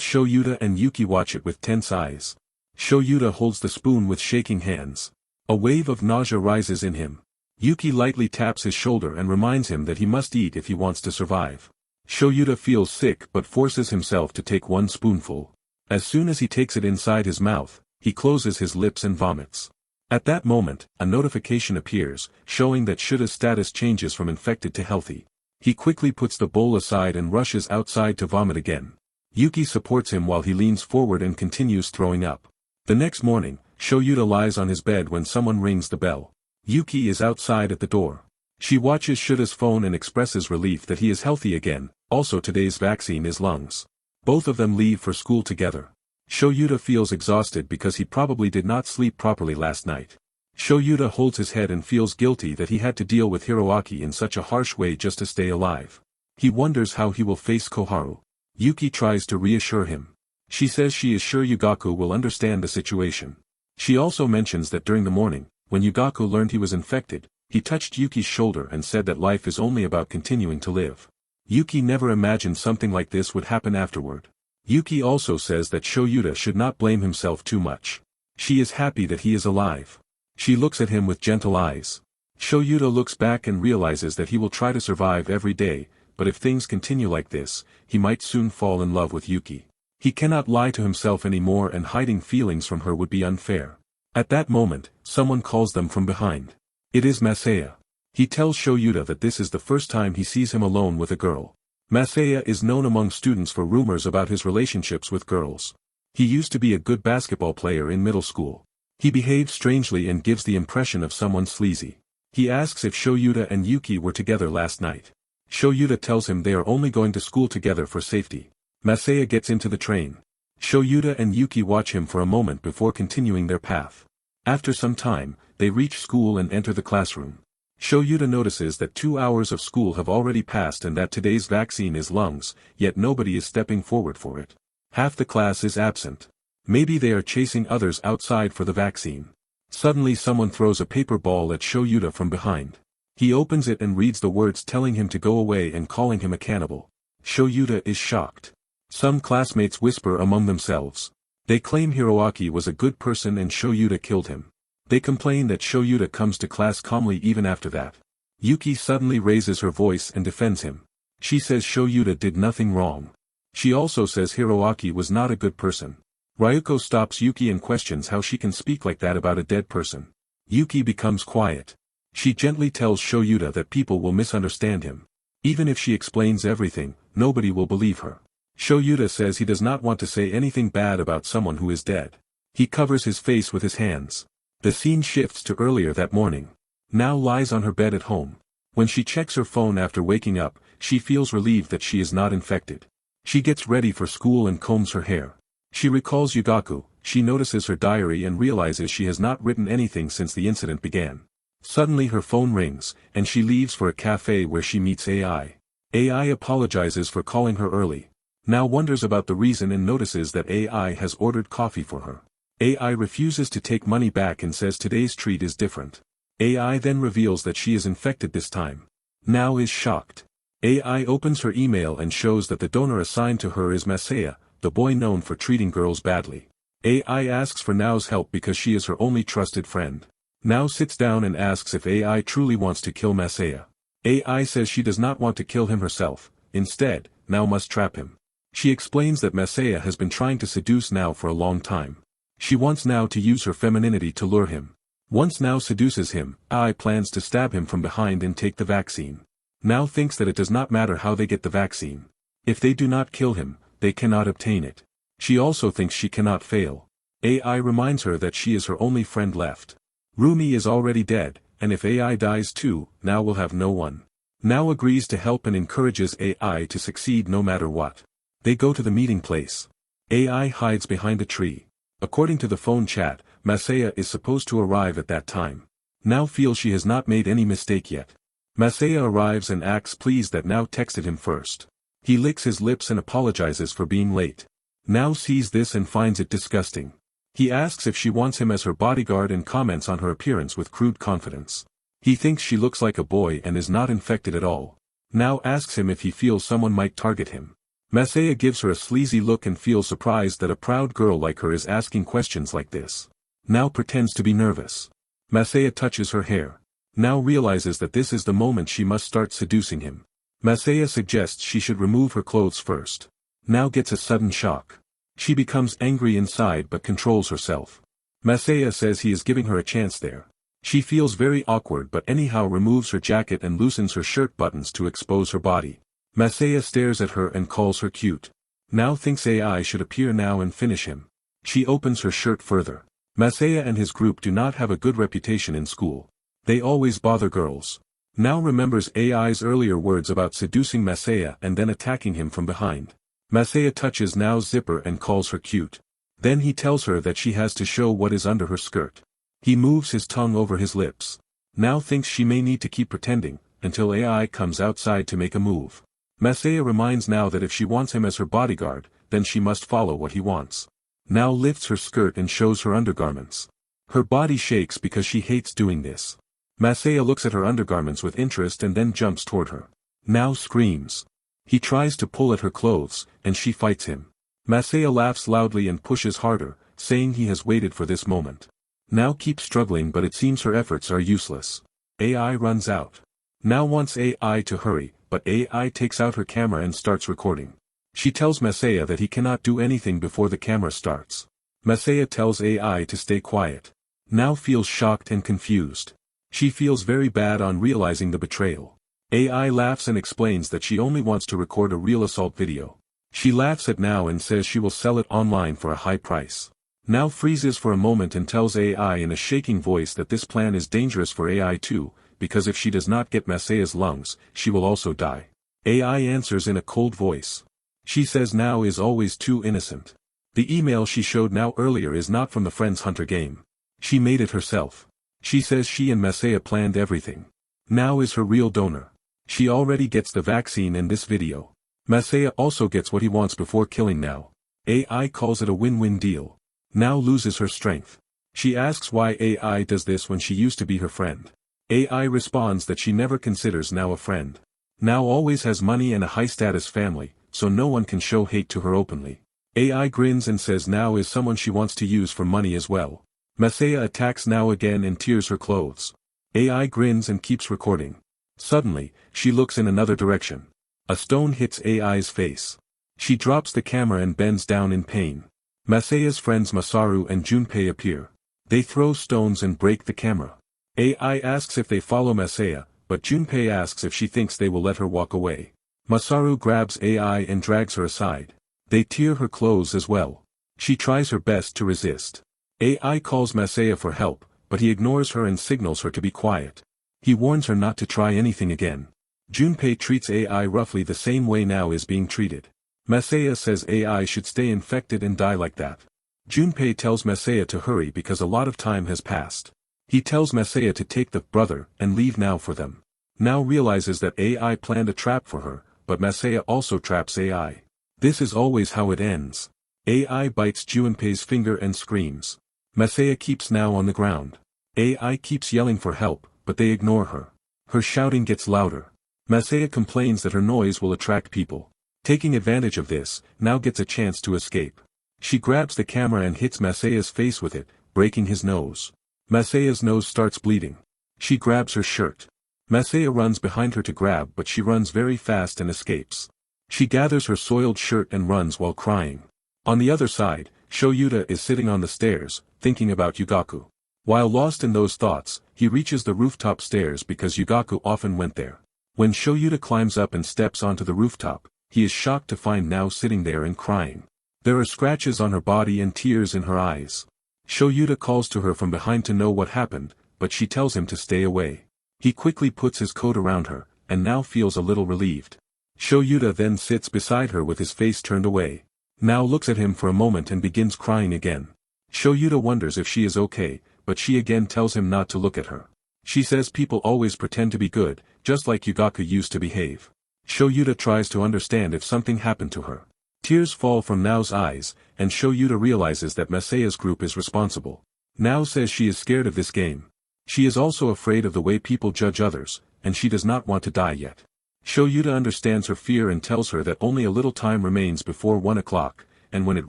Shoyuta and Yuki watch it with tense eyes. Shoyuta holds the spoon with shaking hands. A wave of nausea rises in him. Yuki lightly taps his shoulder and reminds him that he must eat if he wants to survive. Shoyuta feels sick but forces himself to take one spoonful. As soon as he takes it inside his mouth, he closes his lips and vomits. At that moment, a notification appears, showing that Shuta's status changes from infected to healthy. He quickly puts the bowl aside and rushes outside to vomit again. Yuki supports him while he leans forward and continues throwing up. The next morning, Shoyuta lies on his bed when someone rings the bell. Yuki is outside at the door. She watches Shuta's phone and expresses relief that he is healthy again. Also, today's vaccine is lungs. Both of them leave for school together. Shoyuta feels exhausted because he probably did not sleep properly last night. Shoyuta holds his head and feels guilty that he had to deal with Hiroaki in such a harsh way just to stay alive. He wonders how he will face Koharu. Yuki tries to reassure him. She says she is sure Yugaku will understand the situation. She also mentions that during the morning, when Yugaku learned he was infected, he touched Yuki's shoulder and said that life is only about continuing to live. Yuki never imagined something like this would happen afterward. Yuki also says that Shoyuta should not blame himself too much. She is happy that he is alive. She looks at him with gentle eyes. Shoyuta looks back and realizes that he will try to survive every day, but if things continue like this, he might soon fall in love with Yuki. He cannot lie to himself anymore, and hiding feelings from her would be unfair. At that moment, someone calls them from behind. It is Masaya. He tells Shoyuta that this is the first time he sees him alone with a girl. Masaya is known among students for rumors about his relationships with girls. He used to be a good basketball player in middle school. He behaves strangely and gives the impression of someone sleazy. He asks if Shoyuta and Yuki were together last night. Shoyuta tells him they are only going to school together for safety. Masaya gets into the train. Shoyuta and Yuki watch him for a moment before continuing their path. After some time, they reach school and enter the classroom. Shoyuta notices that 2 hours of school have already passed and that today's vaccine is lungs, yet nobody is stepping forward for it. Half the class is absent. Maybe they are chasing others outside for the vaccine. Suddenly someone throws a paper ball at Shoyuta from behind. He opens it and reads the words telling him to go away and calling him a cannibal. Shoyuta is shocked. Some classmates whisper among themselves. They claim Hiroaki was a good person and Shoyuta killed him. They complain that Shoyuta comes to class calmly even after that. Yuki suddenly raises her voice and defends him. She says Shoyuta did nothing wrong. She also says Hiroaki was not a good person. Ryuko stops Yuki and questions how she can speak like that about a dead person. Yuki becomes quiet. She gently tells Shoyuta that people will misunderstand him. Even if she explains everything, nobody will believe her. Shoyuta says he does not want to say anything bad about someone who is dead. He covers his face with his hands. The scene shifts to earlier that morning. Now lies on her bed at home. When she checks her phone after waking up, she feels relieved that she is not infected. She gets ready for school and combs her hair. She recalls Yugaku. She notices her diary and realizes she has not written anything since the incident began. Suddenly her phone rings, and she leaves for a cafe where she meets AI. AI apologizes for calling her early. Now wonders about the reason and notices that AI has ordered coffee for her. AI refuses to take money back and says today's treat is different. AI then reveals that she is infected this time. Now is shocked. AI opens her email and shows that the donor assigned to her is Masaya, the boy known for treating girls badly. AI asks for Nao's help because she is her only trusted friend. Nao sits down and asks if AI truly wants to kill Masaya. AI says she does not want to kill him herself. Instead, Nao must trap him. She explains that Masaya has been trying to seduce Nao for a long time. She wants Nao to use her femininity to lure him. Once Nao seduces him, AI plans to stab him from behind and take the vaccine. Nao thinks that it does not matter how they get the vaccine. If they do not kill him, they cannot obtain it. She also thinks she cannot fail. AI reminds her that she is her only friend left. Rumi is already dead, and if AI dies too, Nao will have no one. Nao agrees to help and encourages AI to succeed no matter what. They go to the meeting place. AI hides behind a tree. According to the phone chat, Masaya is supposed to arrive at that time. Nao feels she has not made any mistake yet. Masaya arrives and acts pleased that Nao texted him first. He licks his lips and apologizes for being late. now sees this and finds it disgusting. He asks if she wants him as her bodyguard and comments on her appearance with crude confidence. He thinks she looks like a boy and is not infected at all. Now asks him if he feels someone might target him. Masaya gives her a sleazy look and feels surprised that a proud girl like her is asking questions like this. Now pretends to be nervous. Masaya touches her hair. Now realizes that this is the moment she must start seducing him. Masaya suggests she should remove her clothes first. Now gets a sudden shock. She becomes angry inside but controls herself. Masaya says he is giving her a chance there. She feels very awkward but anyhow removes her jacket and loosens her shirt buttons to expose her body. Masaya stares at her and calls her cute. Now thinks AI should appear now and finish him. She opens her shirt further. Masaya and his group do not have a good reputation in school. They always bother girls. Now remembers AI's earlier words about seducing Masaya and then attacking him from behind. Masaya touches Nao's zipper and calls her cute. Then he tells her that she has to show what is under her skirt. He moves his tongue over his lips. Now thinks she may need to keep pretending, until AI comes outside to make a move. Masaya reminds Nao that if she wants him as her bodyguard, then she must follow what he wants. Nao lifts her skirt and shows her undergarments. Her body shakes because she hates doing this. Masaya looks at her undergarments with interest and then jumps toward her. Nao screams. He tries to pull at her clothes, and she fights him. Masaya laughs loudly and pushes harder, saying he has waited for this moment. Nao keeps struggling but it seems her efforts are useless. AI runs out. Nao wants AI to hurry, but AI takes out her camera and starts recording. She tells Masaya that he cannot do anything before the camera starts. Masaya tells AI to stay quiet. Nao feels shocked and confused. She feels very bad on realizing the betrayal. AI laughs and explains that she only wants to record a real assault video. She laughs at Nao and says she will sell it online for a high price. Nao freezes for a moment and tells AI in a shaking voice that this plan is dangerous for AI too, because if she does not get Masaya's lungs, she will also die. AI answers in a cold voice. She says Nao is always too innocent. The email she showed Nao earlier is not from the Friends Hunter game. She made it herself. She says she and Masaya planned everything. Nao is her real donor. She already gets the vaccine in this video. Masaya also gets what he wants before killing Nao. AI calls it a win-win deal. Nao loses her strength. She asks why AI does this when she used to be her friend. AI responds that she never considers Nao a friend. Nao always has money and a high-status family, so no one can show hate to her openly. AI grins and says Nao is someone she wants to use for money as well. Masaya attacks Nao again and tears her clothes. AI grins and keeps recording. Suddenly, she looks in another direction. A stone hits AI's face. She drops the camera and bends down in pain. Masaya's friends Masaru and Junpei appear. They throw stones and break the camera. AI asks if they follow Masaya, but Junpei asks if she thinks they will let her walk away. Masaru grabs AI and drags her aside. They tear her clothes as well. She tries her best to resist. AI calls Masaya for help, but he ignores her and signals her to be quiet. He warns her not to try anything again. Junpei treats AI roughly the same way Nao is being treated. Masaya says AI should stay infected and die like that. Junpei tells Masaya to hurry because a lot of time has passed. He tells Masaya to take the brother and leave Nao for them. Nao realizes that AI planned a trap for her, but Masaya also traps AI. This is always how it ends. AI bites Junpei's finger and screams. Masaya keeps Nao on the ground. AI keeps yelling for help, but they ignore her. Her shouting gets louder. Masaya complains that her noise will attract people. Taking advantage of this, Nao gets a chance to escape. She grabs the camera and hits Masaya's face with it, breaking his nose. Masaya's nose starts bleeding. She grabs her shirt. Masaya runs behind her to grab but she runs very fast and escapes. She gathers her soiled shirt and runs while crying. On the other side, Shoyuta is sitting on the stairs, thinking about Yugaku. While lost in those thoughts, he reaches the rooftop stairs because Yugaku often went there. When Shoyuta climbs up and steps onto the rooftop, he is shocked to find Nao sitting there and crying. There are scratches on her body and tears in her eyes. Shoyuta calls to her from behind to know what happened, but she tells him to stay away. He quickly puts his coat around her, and Nao feels a little relieved. Shoyuta then sits beside her with his face turned away. Nao looks at him for a moment and begins crying again. Shoyuta wonders if she is okay, but she again tells him not to look at her. She says people always pretend to be good, just like Yugaku used to behave. Shoyuta tries to understand if something happened to her. Tears fall from Nao's eyes, and Shoyuta realizes that Masaya's group is responsible. Nao says she is scared of this game. She is also afraid of the way people judge others, and she does not want to die yet. Shoyuta understands her fear and tells her that only a little time remains before 1 o'clock, and when it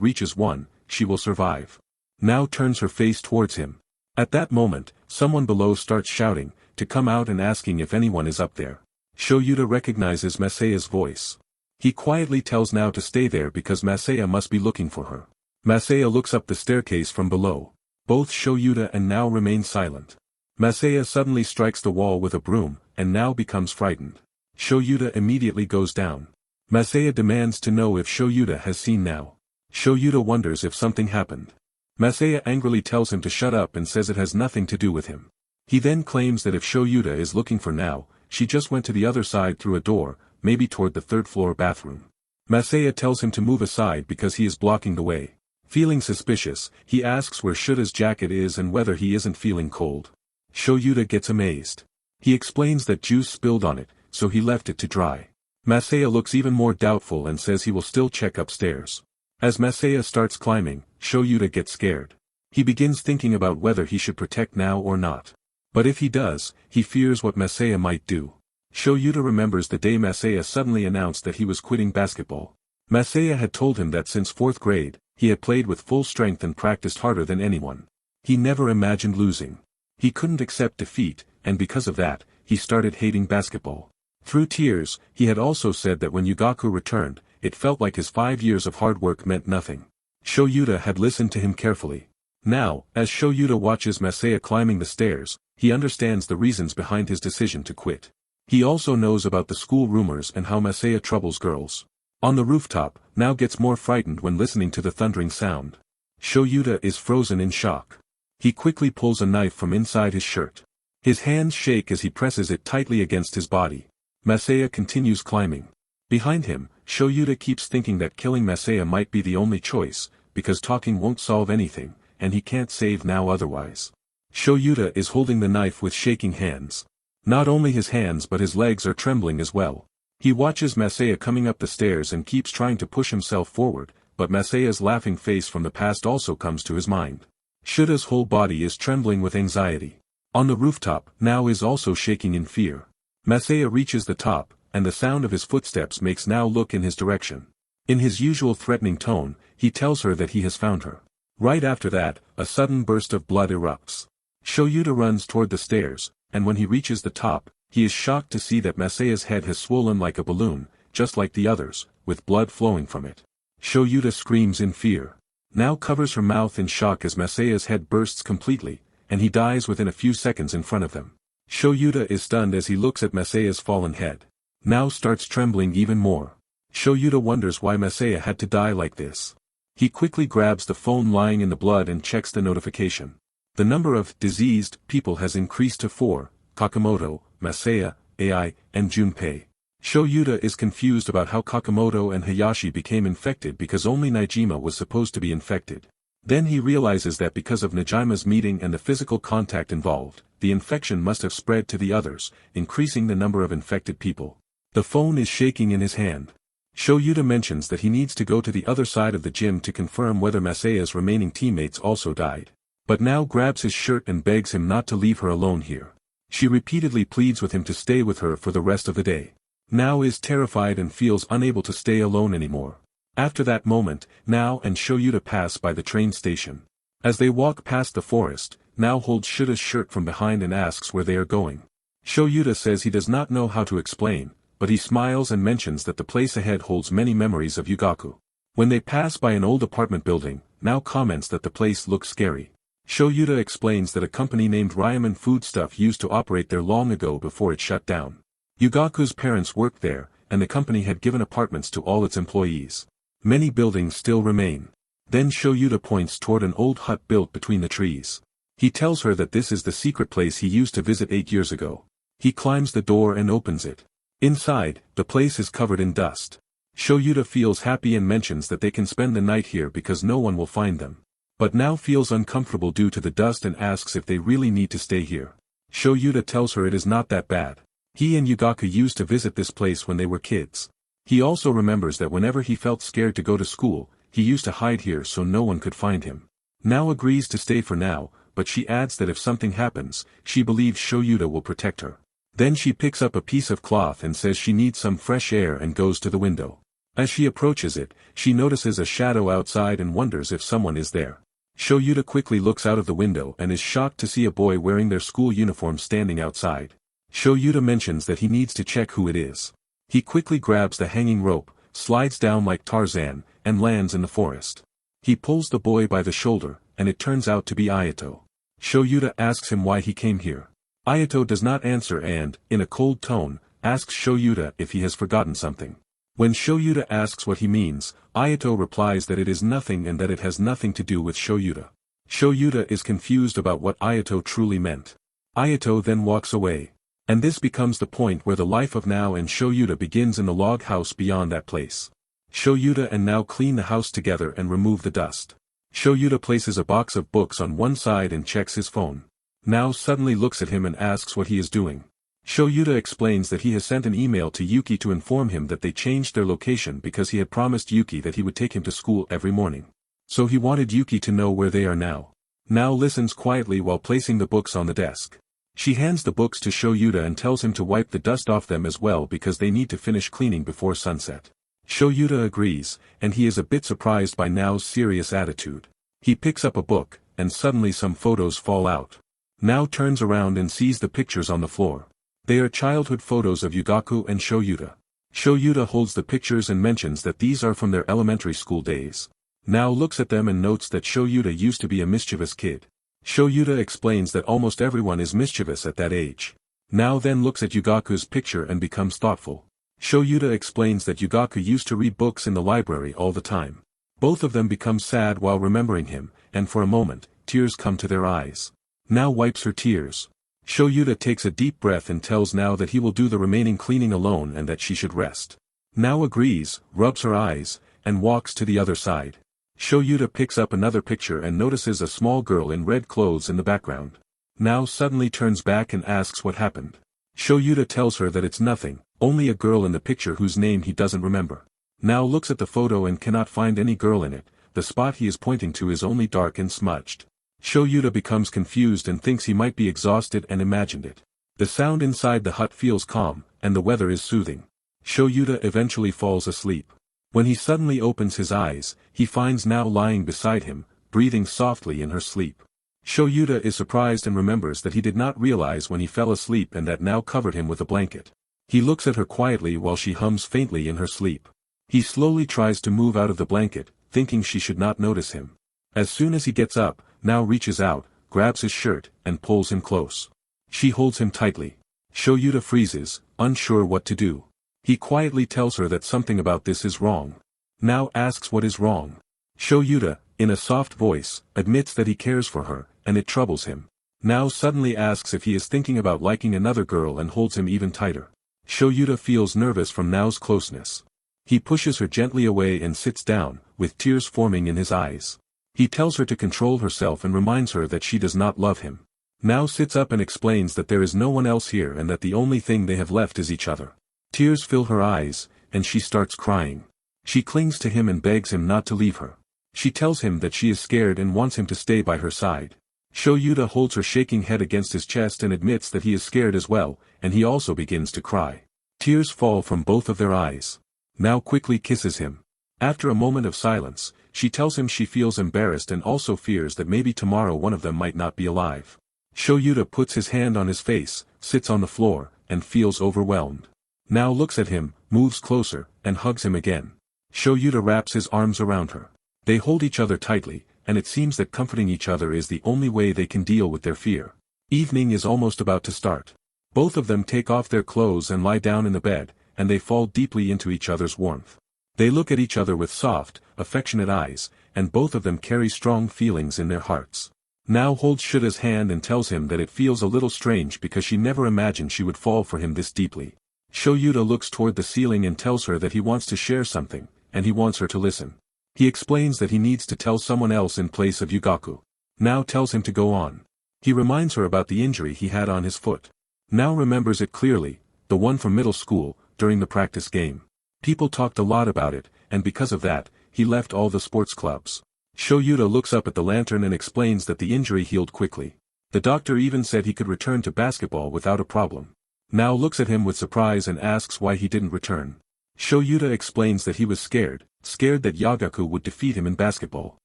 reaches 1, she will survive. Nao turns her face towards him. At that moment, someone below starts shouting, to come out and asking if anyone is up there. Shoyuta recognizes Masaya's voice. He quietly tells Nao to stay there because Masaya must be looking for her. Masaya looks up the staircase from below. Both Shoyuta and Nao remain silent. Masaya suddenly strikes the wall with a broom, and Nao becomes frightened. Shoyuta immediately goes down. Masaya demands to know if Shoyuta has seen Nao. Shoyuta wonders if something happened. Masaya angrily tells him to shut up and says it has nothing to do with him. He then claims that if Shoyuta is looking for Nao, she just went to the other side through a door, maybe toward the third-floor bathroom. Masaya tells him to move aside because he is blocking the way. Feeling suspicious, he asks where Shuta's jacket is and whether he isn't feeling cold. Shoyuta gets amazed. He explains that juice spilled on it, so he left it to dry. Masaya looks even more doubtful and says he will still check upstairs. As Masaya starts climbing, Shoyuta gets scared. He begins thinking about whether he should protect Nao or not. But if he does, he fears what Masaya might do. Shoyuta remembers the day Masaya suddenly announced that he was quitting basketball. Masaya had told him that since 4th grade, he had played with full strength and practiced harder than anyone. He never imagined losing. He couldn't accept defeat, and because of that, he started hating basketball. Through tears, he had also said that when Yugaku returned, it felt like his 5 years of hard work meant nothing. Shoyuta had listened to him carefully. Now, as Shoyuta watches Masaya climbing the stairs, he understands the reasons behind his decision to quit. He also knows about the school rumors and how Masaya troubles girls. On the rooftop, Nao gets more frightened when listening to the thundering sound. Shoyuta is frozen in shock. He quickly pulls a knife from inside his shirt. His hands shake as he presses it tightly against his body. Masaya continues climbing. Behind him, Shoyuta keeps thinking that killing Masaya might be the only choice, because talking won't solve anything, and he can't save Nao otherwise. Shoyuta is holding the knife with shaking hands. Not only his hands but his legs are trembling as well. He watches Masaya coming up the stairs and keeps trying to push himself forward, but Masaya's laughing face from the past also comes to his mind. Shuta's whole body is trembling with anxiety. On the rooftop, Nao is also shaking in fear. Masaya reaches the top, and the sound of his footsteps makes Nao look in his direction. In his usual threatening tone, he tells her that he has found her. Right after that, a sudden burst of blood erupts. Shoyuta runs toward the stairs, and when he reaches the top, he is shocked to see that Masaya's head has swollen like a balloon, just like the others, with blood flowing from it. Shoyuta screams in fear. Nao covers her mouth in shock as Masaya's head bursts completely, and he dies within a few seconds in front of them. Shoyuta is stunned as he looks at Masaya's fallen head. Nao starts trembling even more. Shoyuta wonders why Masaya had to die like this. He quickly grabs the phone lying in the blood and checks the notification. The number of diseased people has increased to 4, Kakamoto, Masaya, Ai, and Junpei. Shoyuta is confused about how Kakamoto and Hayashi became infected because only Najima was supposed to be infected. Then he realizes that because of Najima's meeting and the physical contact involved, the infection must have spread to the others, increasing the number of infected people. The phone is shaking in his hand. Shoyuta mentions that he needs to go to the other side of the gym to confirm whether Masaya's remaining teammates also died. But Nao grabs his shirt and begs him not to leave her alone here. She repeatedly pleads with him to stay with her for the rest of the day. Nao is terrified and feels unable to stay alone anymore. After that moment, Nao and Shoyuta pass by the train station. As they walk past the forest, Nao holds Shuta's shirt from behind and asks where they are going. Shoyuta says he does not know how to explain, but he smiles and mentions that the place ahead holds many memories of Yugaku. When they pass by an old apartment building, Nao comments that the place looks scary. Shoyuta explains that a company named Ryaman Foodstuff used to operate there long ago before it shut down. Yugaku's parents worked there, and the company had given apartments to all its employees. Many buildings still remain. Then Shoyuta points toward an old hut built between the trees. He tells her that this is the secret place he used to visit 8 years ago. He climbs the door and opens it. Inside, the place is covered in dust. Shoyuta feels happy and mentions that they can spend the night here because no one will find them. But now feels uncomfortable due to the dust and asks if they really need to stay here. Shoyuta tells her it is not that bad. He and Yugaku used to visit this place when they were kids. He also remembers that whenever he felt scared to go to school, he used to hide here so no one could find him. Now agrees to stay for now, but she adds that if something happens, she believes Shoyuta will protect her. Then she picks up a piece of cloth and says she needs some fresh air and goes to the window. As she approaches it, she notices a shadow outside and wonders if someone is there. Shoyuta quickly looks out of the window and is shocked to see a boy wearing their school uniform standing outside. Shoyuta mentions that he needs to check who it is. He quickly grabs the hanging rope, slides down like Tarzan, and lands in the forest. He pulls the boy by the shoulder, and it turns out to be Ayato. Shoyuta asks him why he came here. Ayato does not answer and, in a cold tone, asks Shoyuta if he has forgotten something. When Shoyuta asks what he means, Ayato replies that it is nothing and that it has nothing to do with Shoyuta. Shoyuta is confused about what Ayato truly meant. Ayato then walks away. And this becomes the point where the life of Now and Shoyuta begins in the log house beyond that place. Shoyuta and Now clean the house together and remove the dust. Shoyuta places a box of books on one side and checks his phone. Now suddenly looks at him and asks what he is doing. Shoyuta explains that he has sent an email to Yuki to inform him that they changed their location because he had promised Yuki that he would take him to school every morning. So he wanted Yuki to know where they are now. Now listens quietly while placing the books on the desk. She hands the books to Shoyuta and tells him to wipe the dust off them as well because they need to finish cleaning before sunset. Shoyuta agrees, and he is a bit surprised by Nao's serious attitude. He picks up a book, and suddenly some photos fall out. Nao turns around and sees the pictures on the floor. They are childhood photos of Yugaku and Shoyuta. Shoyuta holds the pictures and mentions that these are from their elementary school days. Nao looks at them and notes that Shoyuta used to be a mischievous kid. Shoyuta explains that almost everyone is mischievous at that age. Nao then looks at Yugaku's picture and becomes thoughtful. Shoyuta explains that Yugaku used to read books in the library all the time. Both of them become sad while remembering him, and for a moment, tears come to their eyes. Nao wipes her tears. Shoyuta takes a deep breath and tells Nao that he will do the remaining cleaning alone and that she should rest. Nao agrees, rubs her eyes, and walks to the other side. Shoyuta picks up another picture and notices a small girl in red clothes in the background. Nao suddenly turns back and asks what happened. Shoyuta tells her that it's nothing, only a girl in the picture whose name he doesn't remember. Nao looks at the photo and cannot find any girl in it, the spot he is pointing to is only dark and smudged. Shoyuta becomes confused and thinks he might be exhausted and imagined it. The sound inside the hut feels calm, and the weather is soothing. Shoyuta eventually falls asleep. When he suddenly opens his eyes, he finds Nao lying beside him, breathing softly in her sleep. Shoyuta is surprised and remembers that he did not realize when he fell asleep and that Nao covered him with a blanket. He looks at her quietly while she hums faintly in her sleep. He slowly tries to move out of the blanket, thinking she should not notice him. As soon as he gets up, Nao reaches out, grabs his shirt, and pulls him close. She holds him tightly. Shoyuta freezes, unsure what to do. He quietly tells her that something about this is wrong. Nao asks what is wrong. Shoyuta, in a soft voice, admits that he cares for her, and it troubles him. Nao suddenly asks if he is thinking about liking another girl and holds him even tighter. Shoyuta feels nervous from Nao's closeness. He pushes her gently away and sits down, with tears forming in his eyes. He tells her to control herself and reminds her that she does not love him. Nao sits up and explains that there is no one else here and that the only thing they have left is each other. Tears fill her eyes, and she starts crying. She clings to him and begs him not to leave her. She tells him that she is scared and wants him to stay by her side. Shoyuta holds her shaking head against his chest and admits that he is scared as well, and he also begins to cry. Tears fall from both of their eyes. Nao quickly kisses him. After a moment of silence, she tells him she feels embarrassed and also fears that maybe tomorrow one of them might not be alive. Shoyuta puts his hand on his face, sits on the floor, and feels overwhelmed. Nao looks at him, moves closer, and hugs him again. Shoyuta wraps his arms around her. They hold each other tightly, and it seems that comforting each other is the only way they can deal with their fear. Evening is almost about to start. Both of them take off their clothes and lie down in the bed, and they fall deeply into each other's warmth. They look at each other with soft, affectionate eyes, and both of them carry strong feelings in their hearts. Nao holds Shuta's hand and tells him that it feels a little strange because she never imagined she would fall for him this deeply. Shoyuta looks toward the ceiling and tells her that he wants to share something, and he wants her to listen. He explains that he needs to tell someone else in place of Yugaku. Nao tells him to go on. He reminds her about the injury he had on his foot. Nao remembers it clearly, the one from middle school, during the practice game. People talked a lot about it, and because of that, he left all the sports clubs. Shoyuta looks up at the lantern and explains that the injury healed quickly. The doctor even said he could return to basketball without a problem. Now looks at him with surprise and asks why he didn't return. Shoyuta explains that he was scared that Yagaku would defeat him in basketball.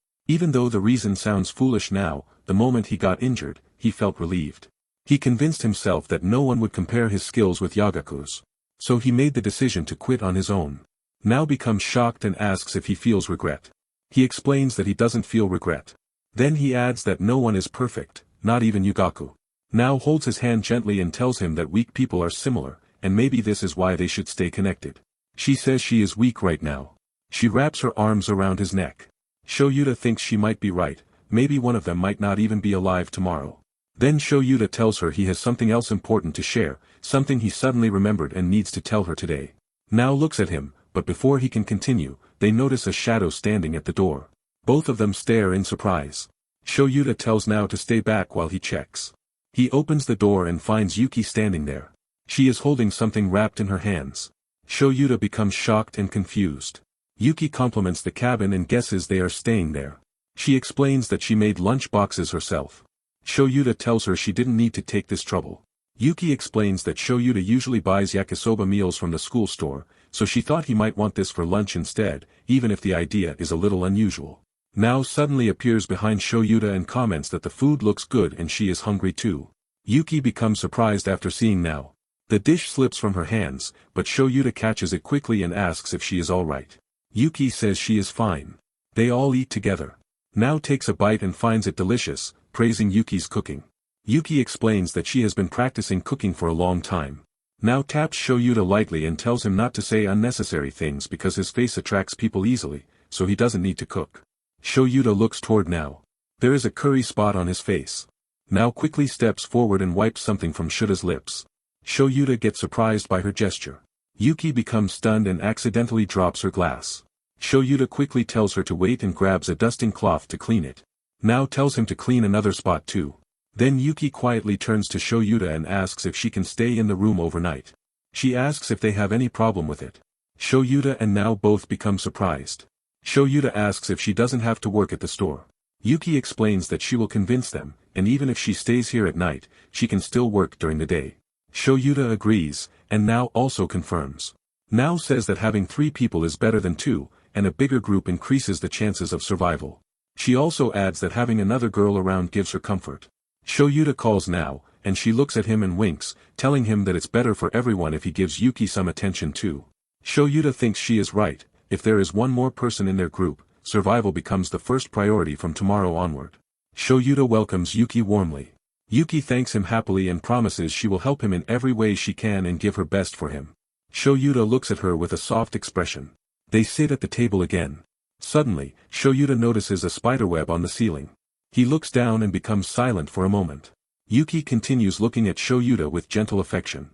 Even though the reason sounds foolish now, the moment he got injured, he felt relieved. He convinced himself that no one would compare his skills with Yagaku's. So he made the decision to quit on his own. Now becomes shocked and asks if he feels regret. He explains that he doesn't feel regret. Then he adds that no one is perfect, not even Yugaku. Now holds his hand gently and tells him that weak people are similar, and maybe this is why they should stay connected. She says she is weak right now. She wraps her arms around his neck. Shoyuta thinks she might be right, maybe one of them might not even be alive tomorrow. Then Shoyuta tells her he has something else important to share, something he suddenly remembered and needs to tell her today. Now looks at him, but before he can continue, they notice a shadow standing at the door. Both of them stare in surprise. Shoyuta tells Now to stay back while he checks. He opens the door and finds Yuki standing there. She is holding something wrapped in her hands. Shoyuta becomes shocked and confused. Yuki compliments the cabin and guesses they are staying there. She explains that she made lunch boxes herself. Shoyuta tells her she didn't need to take this trouble. Yuki explains that Shoyuta usually buys yakisoba meals from the school store, so she thought he might want this for lunch instead, even if the idea is a little unusual. Now suddenly appears behind Shoyuta and comments that the food looks good and she is hungry too. Yuki becomes surprised after seeing Now. The dish slips from her hands, but Shoyuta catches it quickly and asks if she is alright. Yuki says she is fine. They all eat together. Now takes a bite and finds it delicious, praising Yuki's cooking. Yuki explains that she has been practicing cooking for a long time. Now taps Shoyuta lightly and tells him not to say unnecessary things because his face attracts people easily, so he doesn't need to cook. Shoyuta looks toward Now. There is a curry spot on his face. Now quickly steps forward and wipes something from Shuta's lips. Shoyuta gets surprised by her gesture. Yuki becomes stunned and accidentally drops her glass. Shoyuta quickly tells her to wait and grabs a dusting cloth to clean it. Now tells him to clean another spot too. Then Yuki quietly turns to Shoyuta and asks if she can stay in the room overnight. She asks if they have any problem with it. Shoyuta and Now both become surprised. Shoyuta asks if she doesn't have to work at the store. Yuki explains that she will convince them, and even if she stays here at night, she can still work during the day. Shoyuta agrees, and Now also confirms. Now says that having 3 people is better than 2, and a bigger group increases the chances of survival. She also adds that having another girl around gives her comfort. Shoyuta calls Now, and she looks at him and winks, telling him that it's better for everyone if he gives Yuki some attention too. Shoyuta thinks she is right, if there is one more person in their group, survival becomes the first priority from tomorrow onward. Shoyuta welcomes Yuki warmly. Yuki thanks him happily and promises she will help him in every way she can and give her best for him. Shoyuta looks at her with a soft expression. They sit at the table again. Suddenly, Shoyuta notices a spiderweb on the ceiling. He looks down and becomes silent for a moment. Yuki continues looking at Shoyuta with gentle affection.